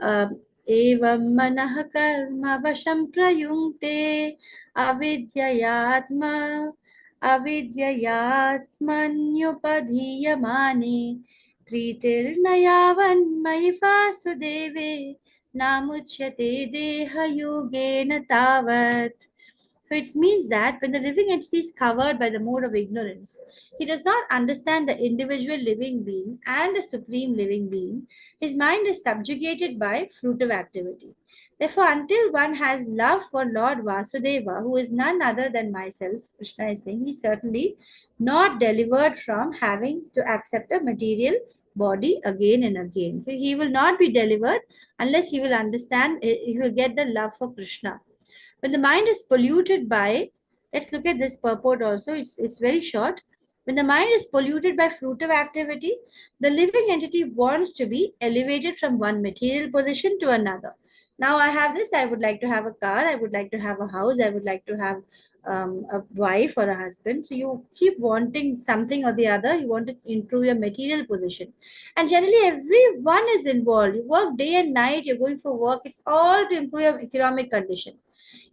Evam manah karma vasham prayungte avidyayatma avidyayatmanyupadhiyamani pritirnayavan mayi vasudeve namuchyate deha yogena tavat. So it means that when the living entity is covered by the mode of ignorance, he does not understand the individual living being and the supreme living being. His mind is subjugated by fruitive activity. Therefore, until one has love for Lord Vasudeva, who is none other than myself, Krishna is saying, he is certainly not delivered from having to accept a material body again and again. So he will not be delivered unless he will understand, he will get the love for Krishna. When the mind is polluted by, let's look at this purport also, it's very short. When the mind is polluted by fruitive activity, the living entity wants to be elevated from one material position to another. Now I have this, I would like to have a car, I would like to have a house, I would like to have a wife or a husband. So you keep wanting something or the other, you want to improve your material position. And generally everyone is involved. You work day and night, you're going for work, it's all to improve your economic condition.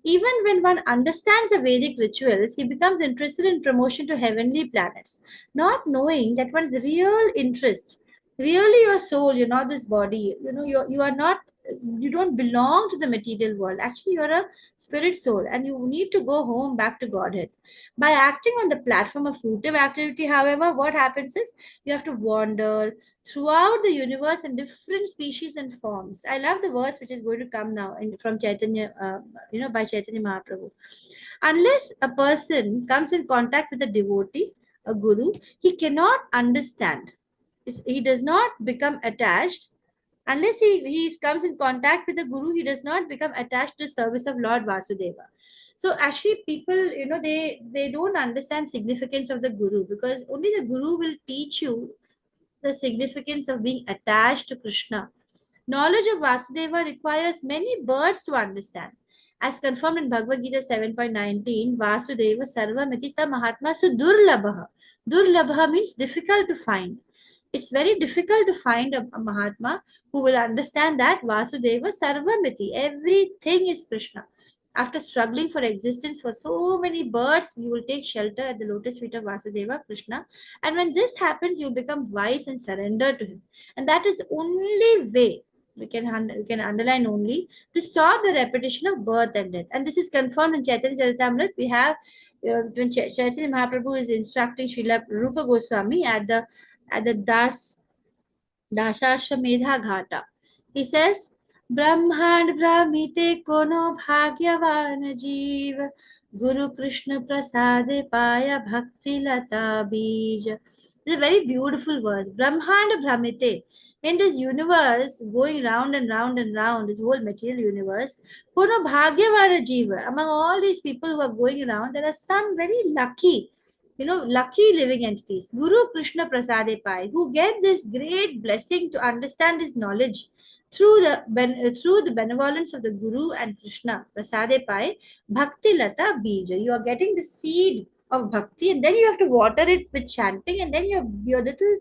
Even when one understands the Vedic rituals, he becomes interested in promotion to heavenly planets, not knowing that one's real interest, really your soul, you're not this body, you are not, you don't belong to the material world. Actually, you're a spirit soul and you need to go home back to Godhead. By acting on the platform of fruitive activity, however, what happens is you have to wander throughout the universe in different species and forms. I love the verse which is going to come now from Chaitanya, by Chaitanya Mahaprabhu. Unless a person comes in contact with a devotee, a guru, he cannot understand. He does not become attached. Unless he comes in contact with the guru, he does not become attached to the service of Lord Vasudeva. So actually people, they don't understand significance of the guru, because only the guru will teach you the significance of being attached to Krishna. Knowledge of Vasudeva requires many birds to understand. As confirmed in Bhagavad Gita 7.19, Vasudeva Sarvamiti Sa Mahatma Sudurlabha. Durlabha means difficult to find. It's very difficult to find a Mahatma who will understand that Vasudeva Sarvamiti. Everything is Krishna. After struggling for existence for so many births, you will take shelter at the lotus feet of Vasudeva, Krishna. And when this happens, you become wise and surrender to him. And that is only way we can underline only, to stop the repetition of birth and death. And this is confirmed in Chaitanya Charitamrita. We have when Chaitanya Mahaprabhu is instructing Srila Rupa Goswami at the Dashashwamedha Ghata. He says, Brahmand Brahmite kono bhagyavan jeev, Guru Krishna prasade paya bhakti lata bij. This is a very beautiful verse. Brahmand Brahmite. In this universe, going round and round and round, this whole material universe, kono bhagyavan jeev. Among all these people who are going around, there are some very lucky, lucky living entities, Guru Krishna Prasade Pai, who get this great blessing to understand this knowledge through the benevolence of the Guru and Krishna Prasade Pai, Bhakti Lata Bija. You are getting the seed of bhakti, and then you have to water it with chanting, and then your little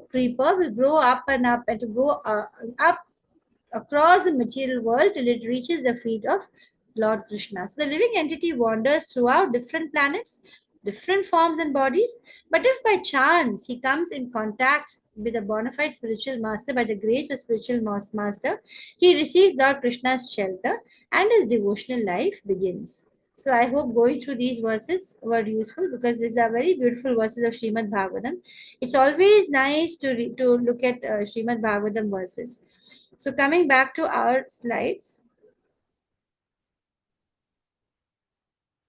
creeper will grow up and up and to go up across the material world till it reaches the feet of Lord Krishna. So the living entity wanders throughout different planets, different forms and bodies. But if by chance he comes in contact with a bona fide spiritual master, by the grace of spiritual master, he receives Lord Krishna's shelter and his devotional life begins. So I hope going through these verses were useful, because these are very beautiful verses of Srimad Bhagavatam. It's always nice to look at Srimad Bhagavatam verses. So coming back to our slides.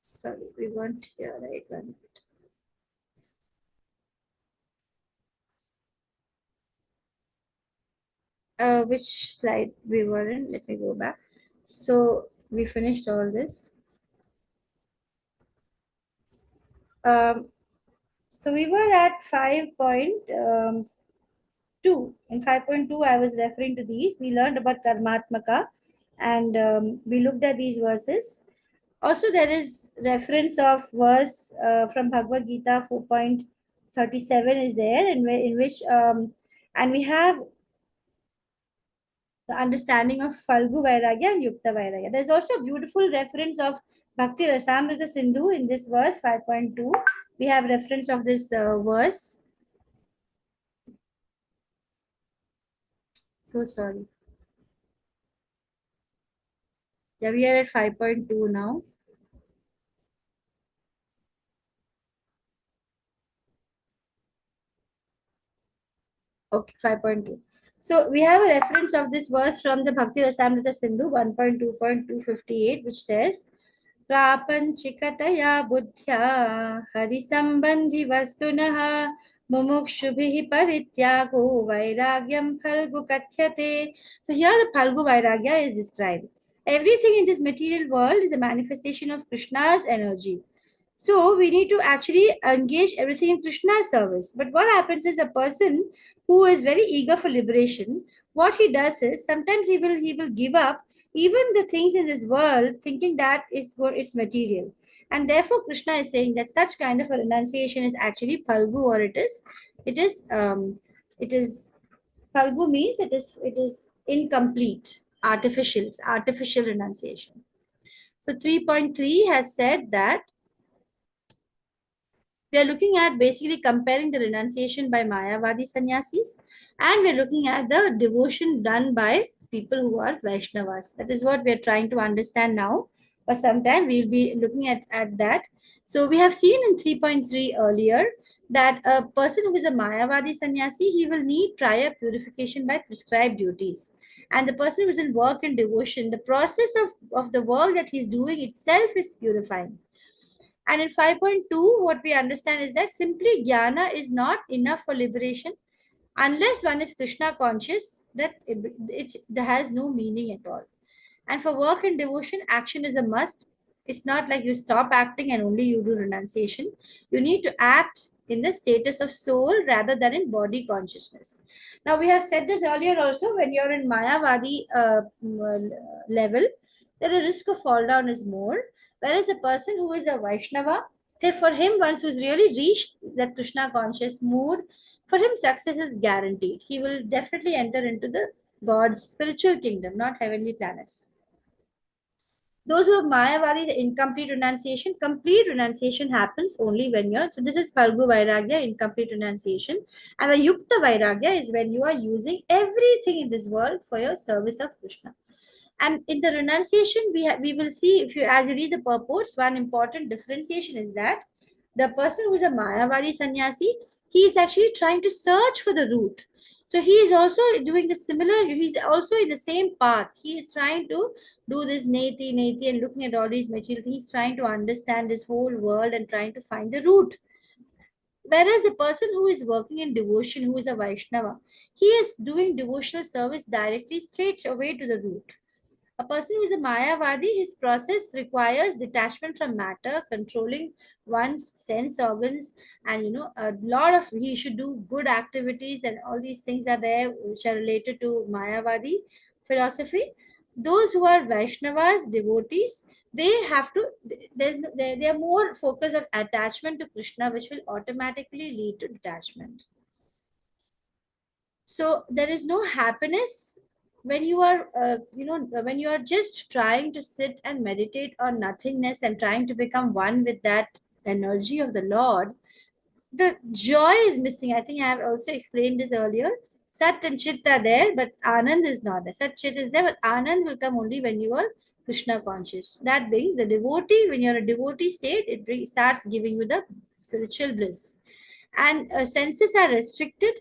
Sorry, we weren't here, right? 1 minute. Which slide we were in? Let me go back. So we finished all this. So we were at 5.2. In 5.2, I was referring to these. We learned about Karmatmaka, and we looked at these verses. Also, there is reference of verse from Bhagavad Gita 4.37 is there, in which and we have the understanding of Falgu Vairagya and Yukta Vairagya. There's also a beautiful reference of Bhakti Rasamrita Sindhu in this verse 5.2. We have reference of this verse. So sorry. Yeah, we are at 5.2 now. Okay, 5.2. So we have a reference of this verse from the Bhakti Rasamrita Sindhu 1.2.258, which says, Prapanchikataya buddhya harisambandhi vastunaha mumukshubhihi parityago vairagyam phalgu kathyate. So here the phalgu vairagya is described. Everything in this material world is a manifestation of Krishna's energy. So we need to actually engage everything in Krishna's service. But what happens is, a person who is very eager for liberation, what he does is sometimes he will give up even the things in this world, thinking that it's material. And therefore Krishna is saying that such kind of a renunciation is actually Phalgu, or it is Phalgu means it is incomplete, artificial. It's artificial renunciation. So 3.3 has said that we are looking at basically comparing the renunciation by Mayavadi sannyasis, and we're looking at the devotion done by people who are Vaishnavas. That is what we are trying to understand now. For some time, we'll be looking at that. So we have seen in 3.3 earlier that a person who is a Mayavadi sannyasi, he will need prior purification by prescribed duties. And the person who is in work and devotion, the process of the work that he's doing itself is purifying. And in 5.2, what we understand is that simply jnana is not enough for liberation. Unless one is Krishna conscious, that it has no meaning at all. And for work and devotion, action is a must. It's not like you stop acting and only you do renunciation. You need to act in the status of soul rather than in body consciousness. Now, we have said this earlier also, when you're in Mayavadi level, the risk of fall down is more. Whereas a person who is a Vaishnava, for him, once who's really reached that Krishna conscious mood, for him success is guaranteed. He will definitely enter into the God's spiritual kingdom, not heavenly planets. Those who are Mayavadi, the incomplete renunciation, complete renunciation happens only when you're, so this is Phalgu Vairagya, incomplete renunciation. And the Yukta Vairagya is when you are using everything in this world for your service of Krishna. And in the renunciation, we will see, if you, as you read the purports, one important differentiation is that the person who is a Mayavadi sannyasi, he is actually trying to search for the root. So he is also doing the similar, he's also in the same path. He is trying to do this neti, and looking at all these material. He's trying to understand this whole world and trying to find the root. Whereas a person who is working in devotion, who is a Vaishnava, he is doing devotional service directly straight away to the root. A person who is a Mayavadi, his process requires detachment from matter, controlling one's sense organs, and a lot of, he should do good activities, and all these things are there which are related to Mayavadi philosophy. Those who are Vaishnavas, devotees, they have to, they are more focused on attachment to Krishna, which will automatically lead to detachment. So there is no happiness when you are when you are just trying to sit and meditate on nothingness and trying to become one with that energy of the Lord. The joy is missing. I think I have also explained this earlier. Sat and Chit are there, but Anand is not there. Sat Chit is there, but Anand will come only when you are Krishna conscious. That brings the devotee, when you're a devotee state, it starts giving you the spiritual bliss. And senses are restricted.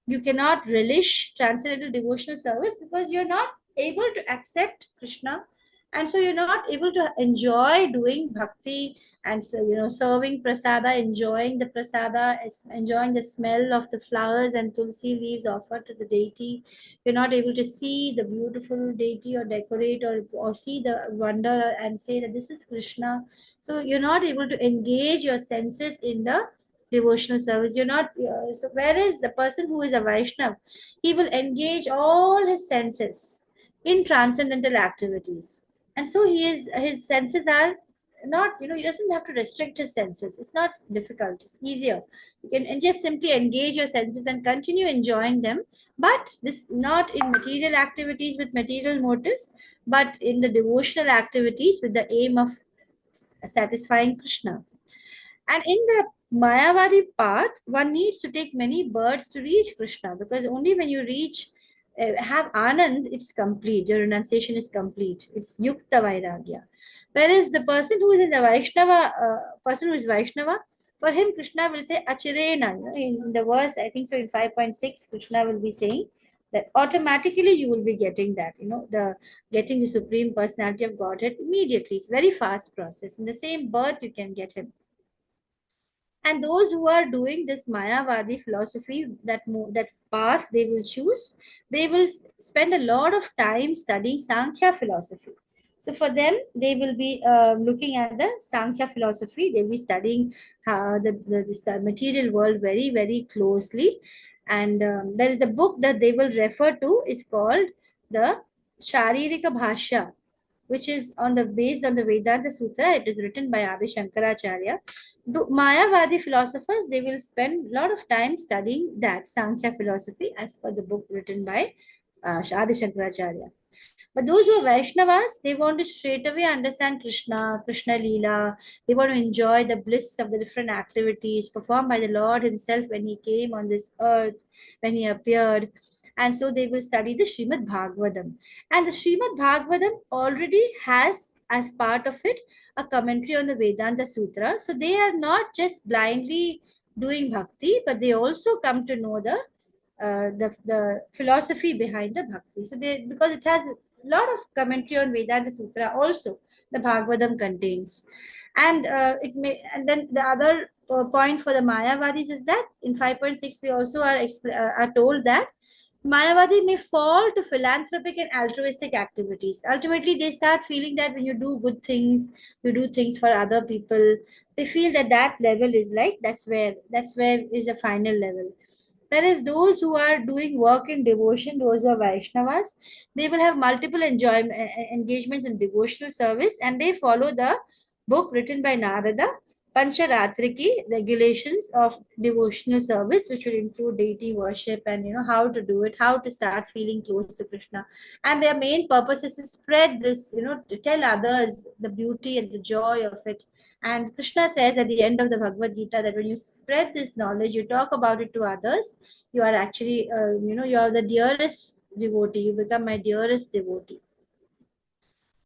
You cannot relish transcendental devotional service because you're not able to accept Krishna, and so you're not able to enjoy doing bhakti, and so serving prasada, enjoying the prasada, enjoying the smell of the flowers and tulsi leaves offered to the deity. You're not able to see the beautiful deity or decorate, or see the wonder and say that this is Krishna. So you're not able to engage your senses in the devotional service. You're not, so whereas the person who is a Vaishnav, he will engage all his senses in transcendental activities, and so his senses are not, he doesn't have to restrict his senses. It's not difficult, it's easier. You can and just simply engage your senses and continue enjoying them, but this not in material activities with material motives, but in the devotional activities with the aim of satisfying Krishna. And in the Mayavadi path, one needs to take many births to reach Krishna, because only when you reach, have Anand, it's complete. Your renunciation is complete. It's Yukta Vairagya. Whereas the person who is in the Vaishnava, person who is Vaishnava, for him, Krishna will say Achirena. In the verse, I think so, in 5.6, Krishna will be saying that automatically you will be getting that, the getting the Supreme Personality of Godhead immediately. It's very fast process. In the same birth, you can get him. And those who are doing this Mayavadi philosophy, that path they will choose, they will spend a lot of time studying Sankhya philosophy. So for them, they will be looking at the Sankhya philosophy. They'll be studying the material world very, very closely. And there is the book that they will refer to is called the Sharirika Bhashya, which is on the based on the Vedanta Sutra. It is written by Adi Shankaracharya. The Mayavadi philosophers, they will spend a lot of time studying that Sankhya philosophy as per the book written by Adi Shankaracharya. But those who are Vaishnavas, they want to straight away understand Krishna, Krishna Leela. They want to enjoy the bliss of the different activities performed by the Lord Himself when He came on this earth, when He appeared. And so they will study the Srimad Bhagavatam. And the Srimad Bhagavatam already has, as part of it, a commentary on the Vedanta Sutra. So they are not just blindly doing bhakti, but they also come to know the philosophy behind the bhakti. So they, because it has a lot of commentary on Vedanta Sutra also, the Bhagavatam contains. And and then the other point for the Mayavadis is that in 5.6 we also are told that Mayavadi may fall to philanthropic and altruistic activities. Ultimately, they start feeling that when you do good things, you do things for other people. They feel that that level is like that's where is the final level. Whereas those who are doing work in devotion, those who are Vaishnavas, they will have multiple engagements in devotional service, and they follow the book written by Narada, Pancharatriki regulations of devotional service, which will include deity worship and how to do it, how to start feeling close to Krishna. And their main purpose is to spread this, to tell others the beauty and the joy of it. And Krishna says at the end of the Bhagavad Gita that when you spread this knowledge, you talk about it to others, you are actually, you are the dearest devotee. You become my dearest devotee.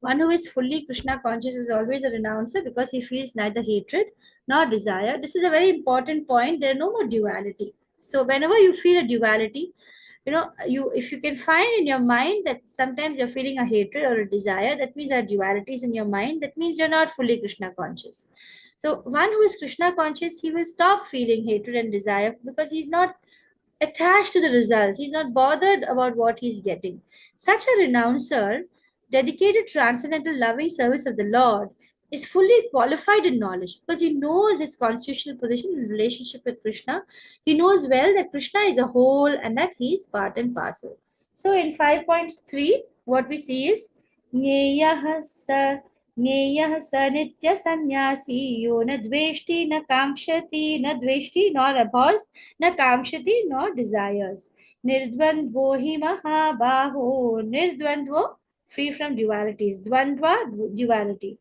One who is fully Krishna conscious is always a renouncer because he feels neither hatred nor desire. This is a very important point. There are no more duality. So whenever you feel a duality, if you can find in your mind that sometimes you're feeling a hatred or a desire, that means there are dualities in your mind. That means you're not fully Krishna conscious. So one who is Krishna conscious, he will stop feeling hatred and desire because he's not attached to the results. He's not bothered about what he's getting. Such a renouncer, dedicated to transcendental loving service of the Lord, is fully qualified in knowledge because he knows his constitutional position in relationship with Krishna. He knows well that Krishna is a whole and that he is part and parcel. So in 5.3, what we see is Nyeyah sa nitya sannyasi yo na dveshti na kamshati, na dveshti nor abhors, na kamshati nor desires. Nirdvandvo hi mahabaho. Nirdvandvo, free from dualities. Dvandva, duality.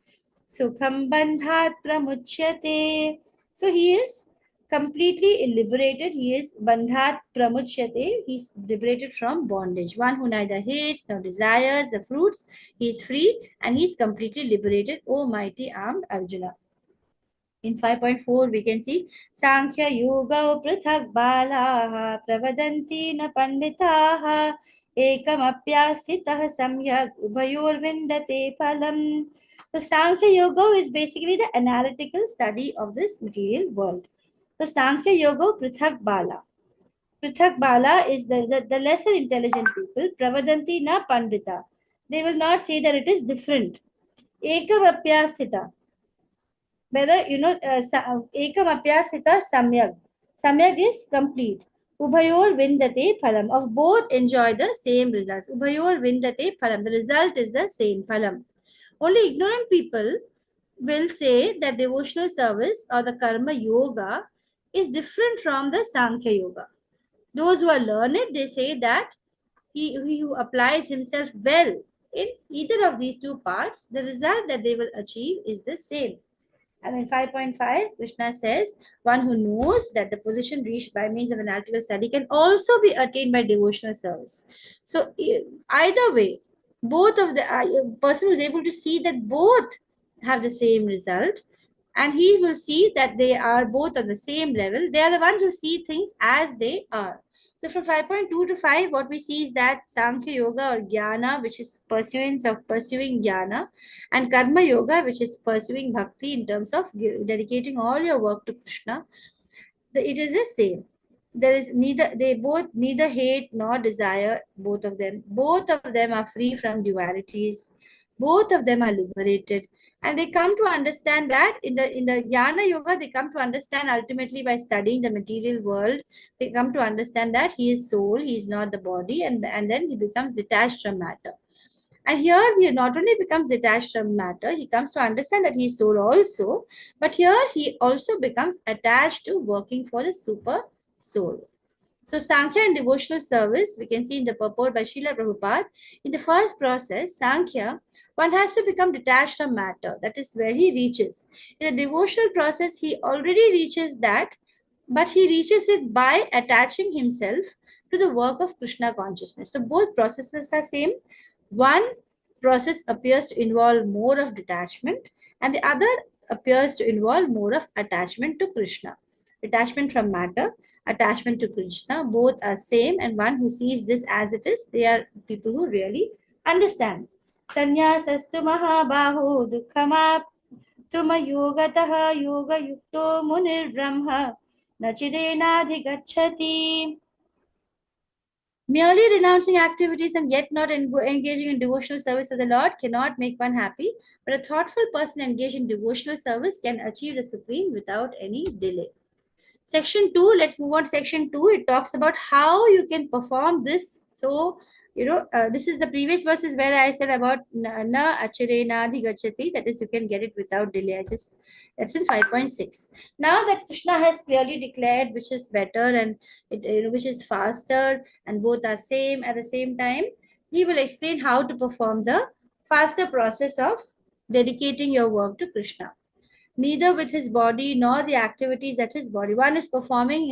Sukham bandhat pramuchyate. So he is completely liberated. He is bandhat pramuchyate. He is liberated from bondage. One who neither hates nor desires the fruits. He is free and he is completely liberated, O mighty armed Arjuna. In 5.4, we can see Sankhya Yoga Prithak Balaha Pravadanti na Panditaha Ekam Apyasitah Samyak Ubhayor Vindate Phalam. So Sankhya Yoga is basically the analytical study of this material world. So Sankhya Yoga Prithak Bala. Prithak Bala is the lesser intelligent people. Pravadanti na Pandita. They will not say that it is different. Ekam Apyasita. Whether ekam apyasita samyak. Samyak is complete. Ubhayor vindate phalam. Of both enjoy the same results. Ubhayor vindate phalam. The result is the same phalam. Only ignorant people will say that devotional service or the karma yoga is different from the Sankhya yoga. Those who are learned, they say that he who applies himself well in either of these two parts, the result that they will achieve is the same. And in 5.5, Krishna says, one who knows that the position reached by means of analytical study can also be attained by devotional service. So either way, both of the person who is able to see that both have the same result, and he will see that they are both on the same level. They are the ones who see things as they are. So from 5.2 to 5, what we see is that Sankhya Yoga or Jnana, which is pursuing Jnana, and Karma Yoga, which is pursuing Bhakti in terms of dedicating all your work to Krishna, it is the same. There is neither hate nor desire, both of them. Both of them are free from dualities. Both of them are liberated. And they come to understand that in the Jnana Yoga, they come to understand ultimately by studying the material world, they come to understand that he is soul, he is not the body, and then he becomes detached from matter. And here he not only becomes detached from matter, he comes to understand that he is soul also, but here he also becomes attached to working for the super soul. So Sankhya and devotional service, we can see in the purport by Srila Prabhupada. In the first process, Sankhya, one has to become detached from matter. That is where he reaches. In the devotional process, he already reaches that, but he reaches it by attaching himself to the work of Krishna consciousness. So both processes are same. One process appears to involve more of detachment, and the other appears to involve more of attachment to Krishna. Detachment from matter, attachment to Krishna, both are same, and one who sees this as it is, they are people who really understand. Sanyasastu mahabaho dukhamap tuma yogataha yoga yukto munir brahma nachidenadhigacchati. Merely renouncing activities and yet not engaging in devotional service of the Lord cannot make one happy, but a thoughtful person engaged in devotional service can achieve the supreme without any delay. Section 2, let's move on to section 2. It talks about how you can perform this so This is the previous verses where I said about na achare na adhigachati, that is, you can get it without delay. That's in 5.6. Now that Krishna has clearly declared which is better and which is faster, and both are same at the same time, he will explain how to perform the faster process of dedicating your work to Krishna. Neither with his body nor the activities that his body. One is performing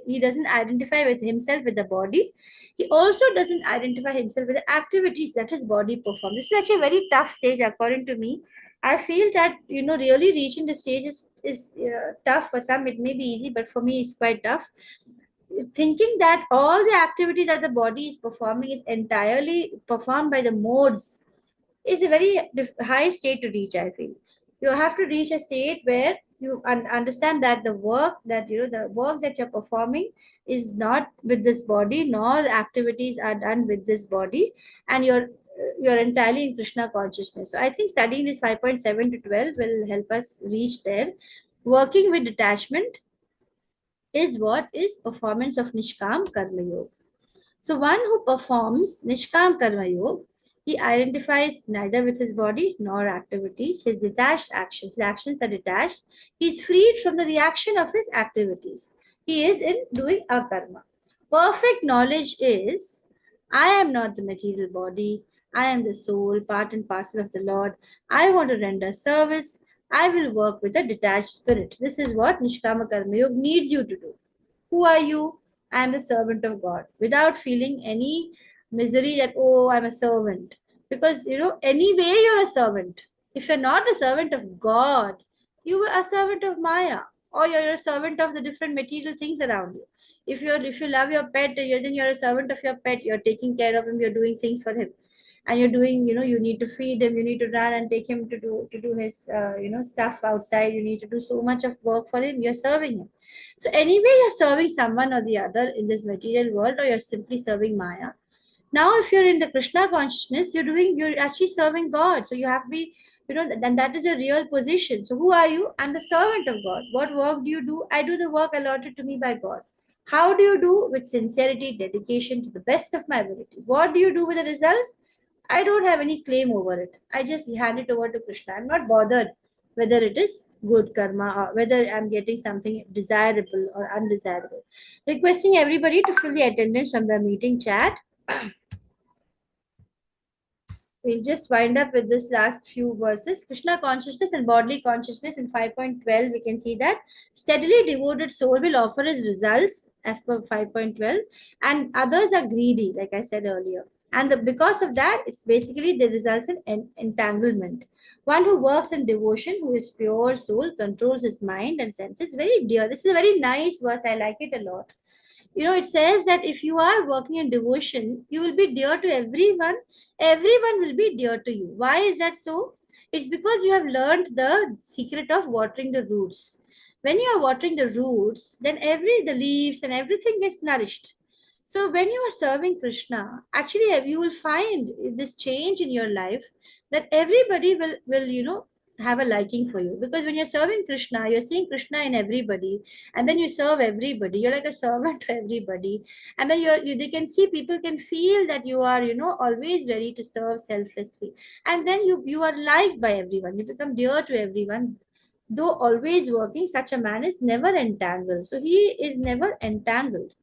he doesn't identify with himself with the body. He also doesn't identify himself with the activities that his body performs. This is actually a very tough stage, according to me. I feel that, really reaching the stage is tough. For some, it may be easy, but for me, it's quite tough. Thinking that all the activity that the body is performing is entirely performed by the modes is a very high state to reach, I feel. You have to reach a state where you understand that the work that you're performing is not with this body, nor activities are done with this body, and you're entirely in Krishna consciousness. So I think studying this 5.7 to 12 will help us reach there. Working with detachment is what is performance of Nishkam Karma Yoga. So one who performs Nishkam Karma Yoga, he identifies neither with his body nor activities. His detached actions. His actions are detached. He is freed from the reaction of his activities. He is in doing a karma. Perfect knowledge is, I am not the material body. I am the soul, part and parcel of the Lord. I want to render service. I will work with a detached spirit. This is what Nishkama Karma Yoga needs you to do. Who are you? I am the servant of God, without feeling any misery that, oh, I'm a servant. Because, anyway, you're a servant. If you're not a servant of God, you are a servant of Maya, or you're a servant of the different material things around you. If you love your pet, then you're a servant of your pet. You're taking care of him. You're doing things for him, and you're doing. You need to feed him. You need to run and take him to do his stuff outside. You need to do so much of work for him. You're serving him. So anyway, you're serving someone or the other in this material world, or you're simply serving Maya. Now, if you're in the Krishna consciousness, you're actually serving God. So you have to be, then that is your real position. So who are you? I'm the servant of God. What work do you do? I do the work allotted to me by God. How do you do? With sincerity, dedication, to the best of my ability. What do you do with the results? I don't have any claim over it. I just hand it over to Krishna. I'm not bothered whether it is good karma or whether I'm getting something desirable or undesirable. Requesting everybody to fill the attendance from the meeting chat. We'll just wind up with this last few verses. Krishna consciousness and bodily consciousness in 5.12, we can see that steadily devoted soul will offer his results as per 5.12, and others are greedy, like I said earlier. And because of that, it's basically the results in entanglement. One who works in devotion, who is pure soul, controls his mind and senses. Very dear. This is a very nice verse. I like it a lot. It says that if you are working in devotion, you will be dear to everyone. Everyone will be dear to you. Why is that so? It's because you have learned the secret of watering the roots. When you are watering the roots, then the leaves and everything gets nourished. So when you are serving Krishna, actually you will find this change in your life, that everybody will have a liking for you, because when you're serving Krishna, you're seeing Krishna in everybody, and then you serve everybody. You're like a servant to everybody, and then they can see, people can feel that you are always ready to serve selflessly, and then you are liked by everyone. You become dear to everyone. Though always working, such a man is never entangled. So he is never entangled.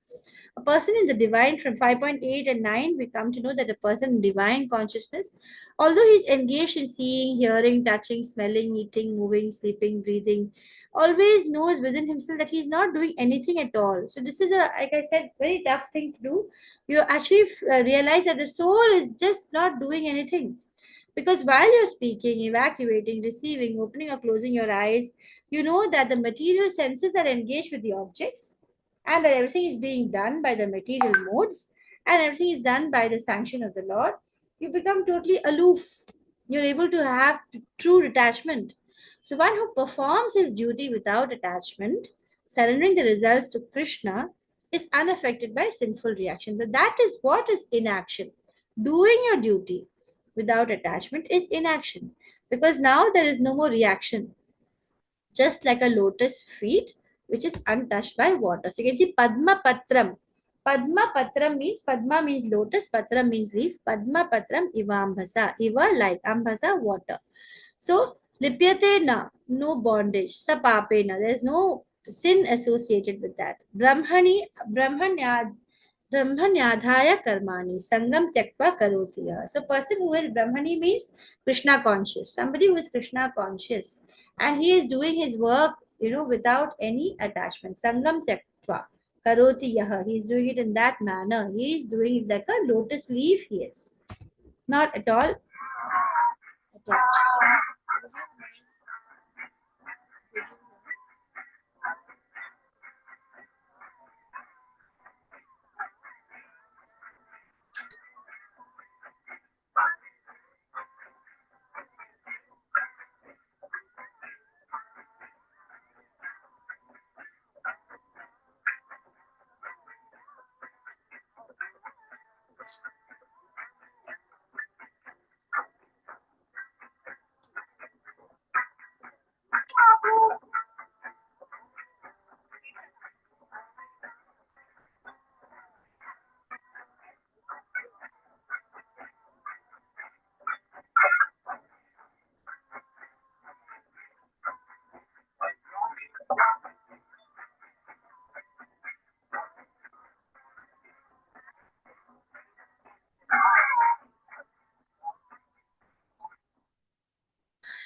A person in the divine, from 5.8 and 9, we come to know that a person in divine consciousness, although he's engaged in seeing, hearing, touching, smelling, eating, moving, sleeping, breathing, always knows within himself that he's not doing anything at all. So this is like I said, very tough thing to do. You actually realize that the soul is just not doing anything. Because while you're speaking, evacuating, receiving, opening or closing your eyes, you know that the material senses are engaged with the objects, and that everything is being done by the material modes, and everything is done by the sanction of the Lord. You become totally aloof. You're able to have true detachment. So one who performs his duty without attachment, surrendering the results to Krishna, is unaffected by sinful reaction. So that is what is inaction. Doing your duty without attachment is inaction, because now there is no more reaction. Just like a lotus feet, which is untouched by water. So you can see Padma Patram. Padma Patram means, Padma means lotus, Patram means leaf. Padma Patram Ivambhasa. Iva like, Ambhasa water. So, Lipyate na, no bondage. Sapapena, there is no sin associated with that. Brahmanyadhaya karmani. Sangam tyakva karotiya. So, person who is Brahmani means Krishna conscious. Somebody who is Krishna conscious. And he is doing his work, without any attachment. Sangam tyakva karoti yaha. He is doing it in that manner. He is doing it like a lotus leaf. He is not at all attached.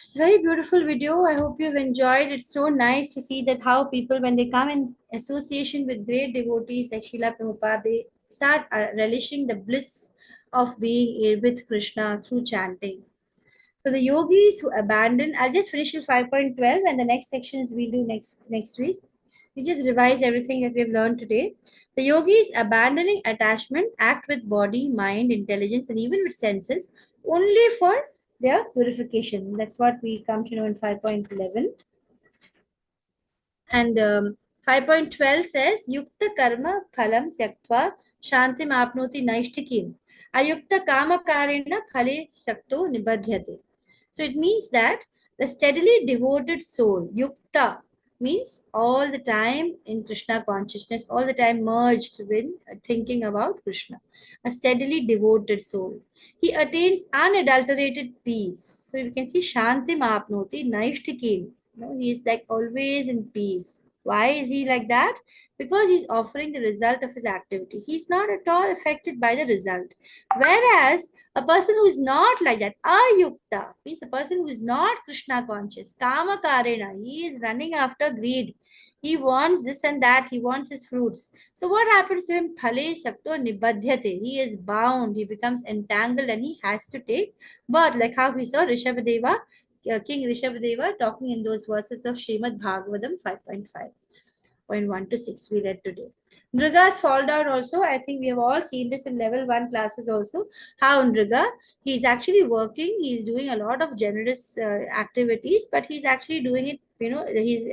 It's a very beautiful video. I hope you've enjoyed. It's so nice to see that how people, when they come in association with great devotees like Srila Prabhupada, they start relishing the bliss of being with Krishna through chanting. So the yogis who abandon, I'll just finish with 5.12 and the next sections we'll do next week. We just revise everything that we've learned today. The yogis abandoning attachment act with body, mind, intelligence, and even with senses only for their purification. That's what we come to know in 5.11. And 5.12 says, Yukta karma phalam tyaktva shantim apnoti naishtikim. Ayukta kama karena phale shakto nibadhyate. So it means that the steadily devoted soul, yukta, means all the time in Krishna consciousness, all the time merged with thinking about Krishna. A steadily devoted soul. He attains unadulterated peace. So you can see Shanti Mapnoti Naishtikim. He is like always in peace. Why is he like that? Because he's offering the result of his activities. He's not at all affected by the result. Whereas a person who is not like that, ayukta, means a person who is not Krishna conscious, kama karena, he is running after greed. He wants this and that, he wants his fruits. So what happens to him? Phale shakto nibadhyate. He is bound, he becomes entangled and he has to take birth. Like how we saw Rishabhadeva, King Rishabhadeva talking in those verses of Srimad Bhagavatam 5.5.1 to 6 we read today. Nriga's fall down also, I think we have all seen this in level 1 classes also, how Nriga, he's actually working, he's doing a lot of generous activities, but he's actually doing it, he's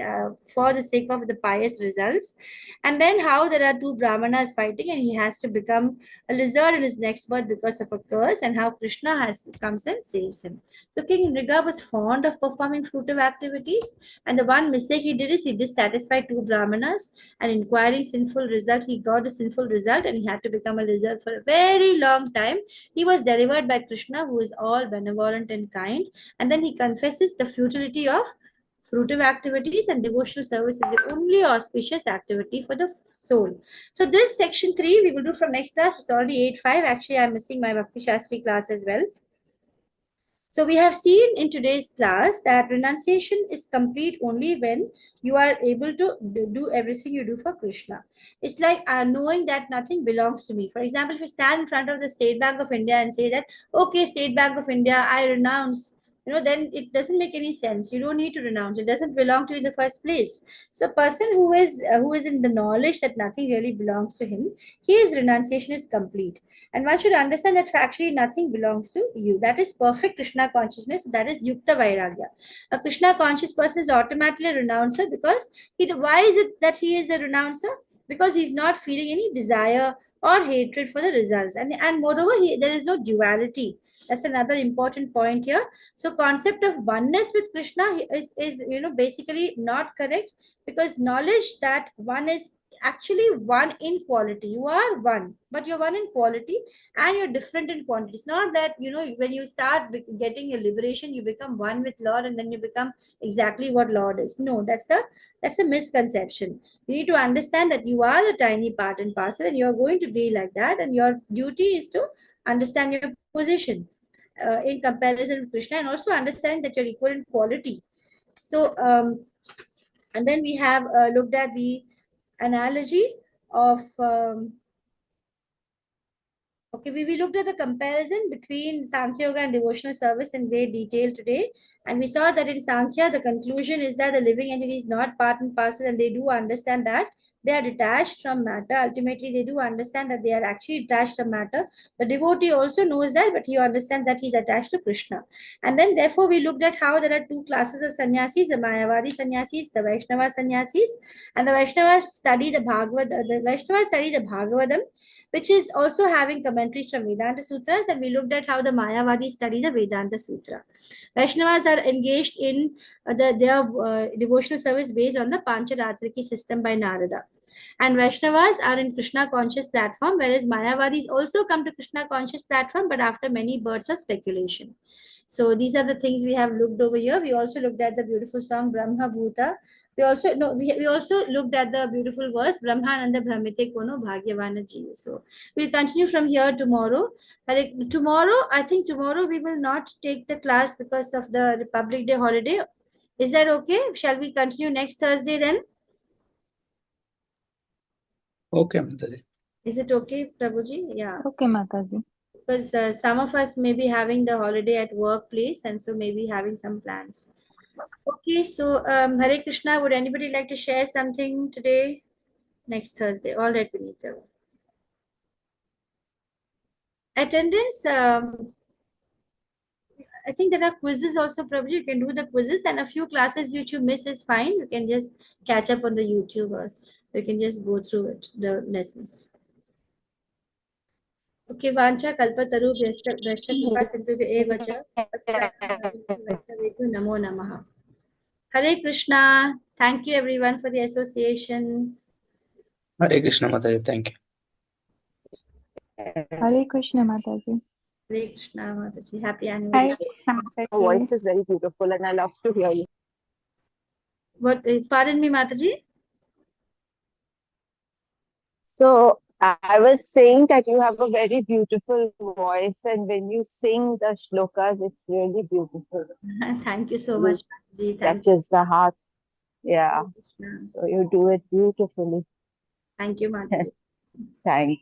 for the sake of the pious results. And then how there are two Brahmanas fighting and he has to become a lizard in his next birth because of a curse, and how Krishna comes and saves him. So King Nriga was fond of performing fruitive activities, and the one mistake he did is he dissatisfied two Brahmanas, and inquiring sinful result, he got a sinful result and he had to become a lizard for a very long time. He was delivered by Krishna, who is all benevolent and kind, and then he confesses the futility of fruitive activities, and devotional service is the only auspicious activity for the soul. So this section 3 we will do from next class. It's already 8.5. Actually, I'm missing my Bhakti Shastri class as well. So we have seen in today's class that renunciation is complete only when you are able to do everything you do for Krishna. It's like knowing that nothing belongs to me. For example, if you stand in front of the State Bank of India and say that, okay, State Bank of India, I renounce, then it doesn't make any sense. You don't need to renounce. It doesn't belong to you in the first place. So a person who is in the knowledge that nothing really belongs to him, his renunciation is complete. And one should understand that actually nothing belongs to you. That is perfect Krishna consciousness. That is Yukta Vairagya. A Krishna conscious person is automatically a renouncer because why is it that he is a renouncer? Because he's not feeling any desire or hatred for the results. And moreover, there is no duality. That's another important point here. So concept of oneness with Krishna is basically not correct, because knowledge that one is actually one in quality. You are one, but you're one in quality and you're different in quantity. It's not that, when you start getting your liberation, you become one with Lord and then you become exactly what Lord is. No, that's a misconception. You need to understand that you are the tiny part and parcel and you're going to be like that, and your duty is to understand your position in comparison with Krishna, and also understand that you're equal in quality. So, and then we have looked at the analogy of okay, we looked at the comparison between Sankhya Yoga and devotional service in great detail today. And we saw that in Sankhya, the conclusion is that the living entity is not part and parcel, and they do understand that they are detached from matter. Ultimately, they do understand that they are actually detached from matter. The devotee also knows that, but he understands that he's attached to Krishna. And then, therefore, we looked at how there are two classes of sannyasis, the Mayavadi sannyasis, the Vaishnava sannyasis. And the Vaishnavas study the Bhagavad, the Vaishnavas study the Bhagavatam, which is also having commentaries from Vedanta Sutras, and we looked at how the Mayavadis study the Vedanta Sutra. Vaishnavas are engaged in their devotional service based on the Pancharatriki system by Narada. And Vaishnavas are in Krishna conscious platform, whereas Mayavadis also come to Krishna conscious platform, but after many births of speculation. So these are the things we have looked over here. We also looked at the beautiful song Brahma Bhuta. We also looked at the beautiful verse Brahmananda Brahmite Kono Bhagyavana Jiva. So we'll continue from here tomorrow. I think tomorrow we will not take the class because of the Republic Day holiday. Is that okay? Shall we continue next Thursday then? Okay, Mataji. Is it okay, Prabhuji? Yeah. Okay, Mataji. Because some of us may be having the holiday at workplace and so maybe having some plans. Okay, so Hare Krishna, would anybody like to share something today? Next Thursday. All right, Vinita. Attendance, I think there are quizzes also, Prabhu. You can do the quizzes, and a few classes which you miss is fine. You can just catch up on the YouTube, or you can just go through it, the lessons. Okay, Vancha Kalpataru Vyasya Kripa Sindhu Evacha Namo Namaha. Hare Krishna. Thank you everyone for the association. Hare Krishna, Mataji. Thank you. Hare Krishna, Mataji. Hare Krishna, Mataji. Happy Hare anniversary. Krishna, Your Mataji. voice is very beautiful and I love to hear you. What? Pardon me, Mataji. So I was saying that you have a very beautiful voice, and when you sing the shlokas, it's really beautiful. Thank you so You much, Mataji. Thank touches the heart. Yeah. you. So you do it beautifully. Thank you, Mataji. Thank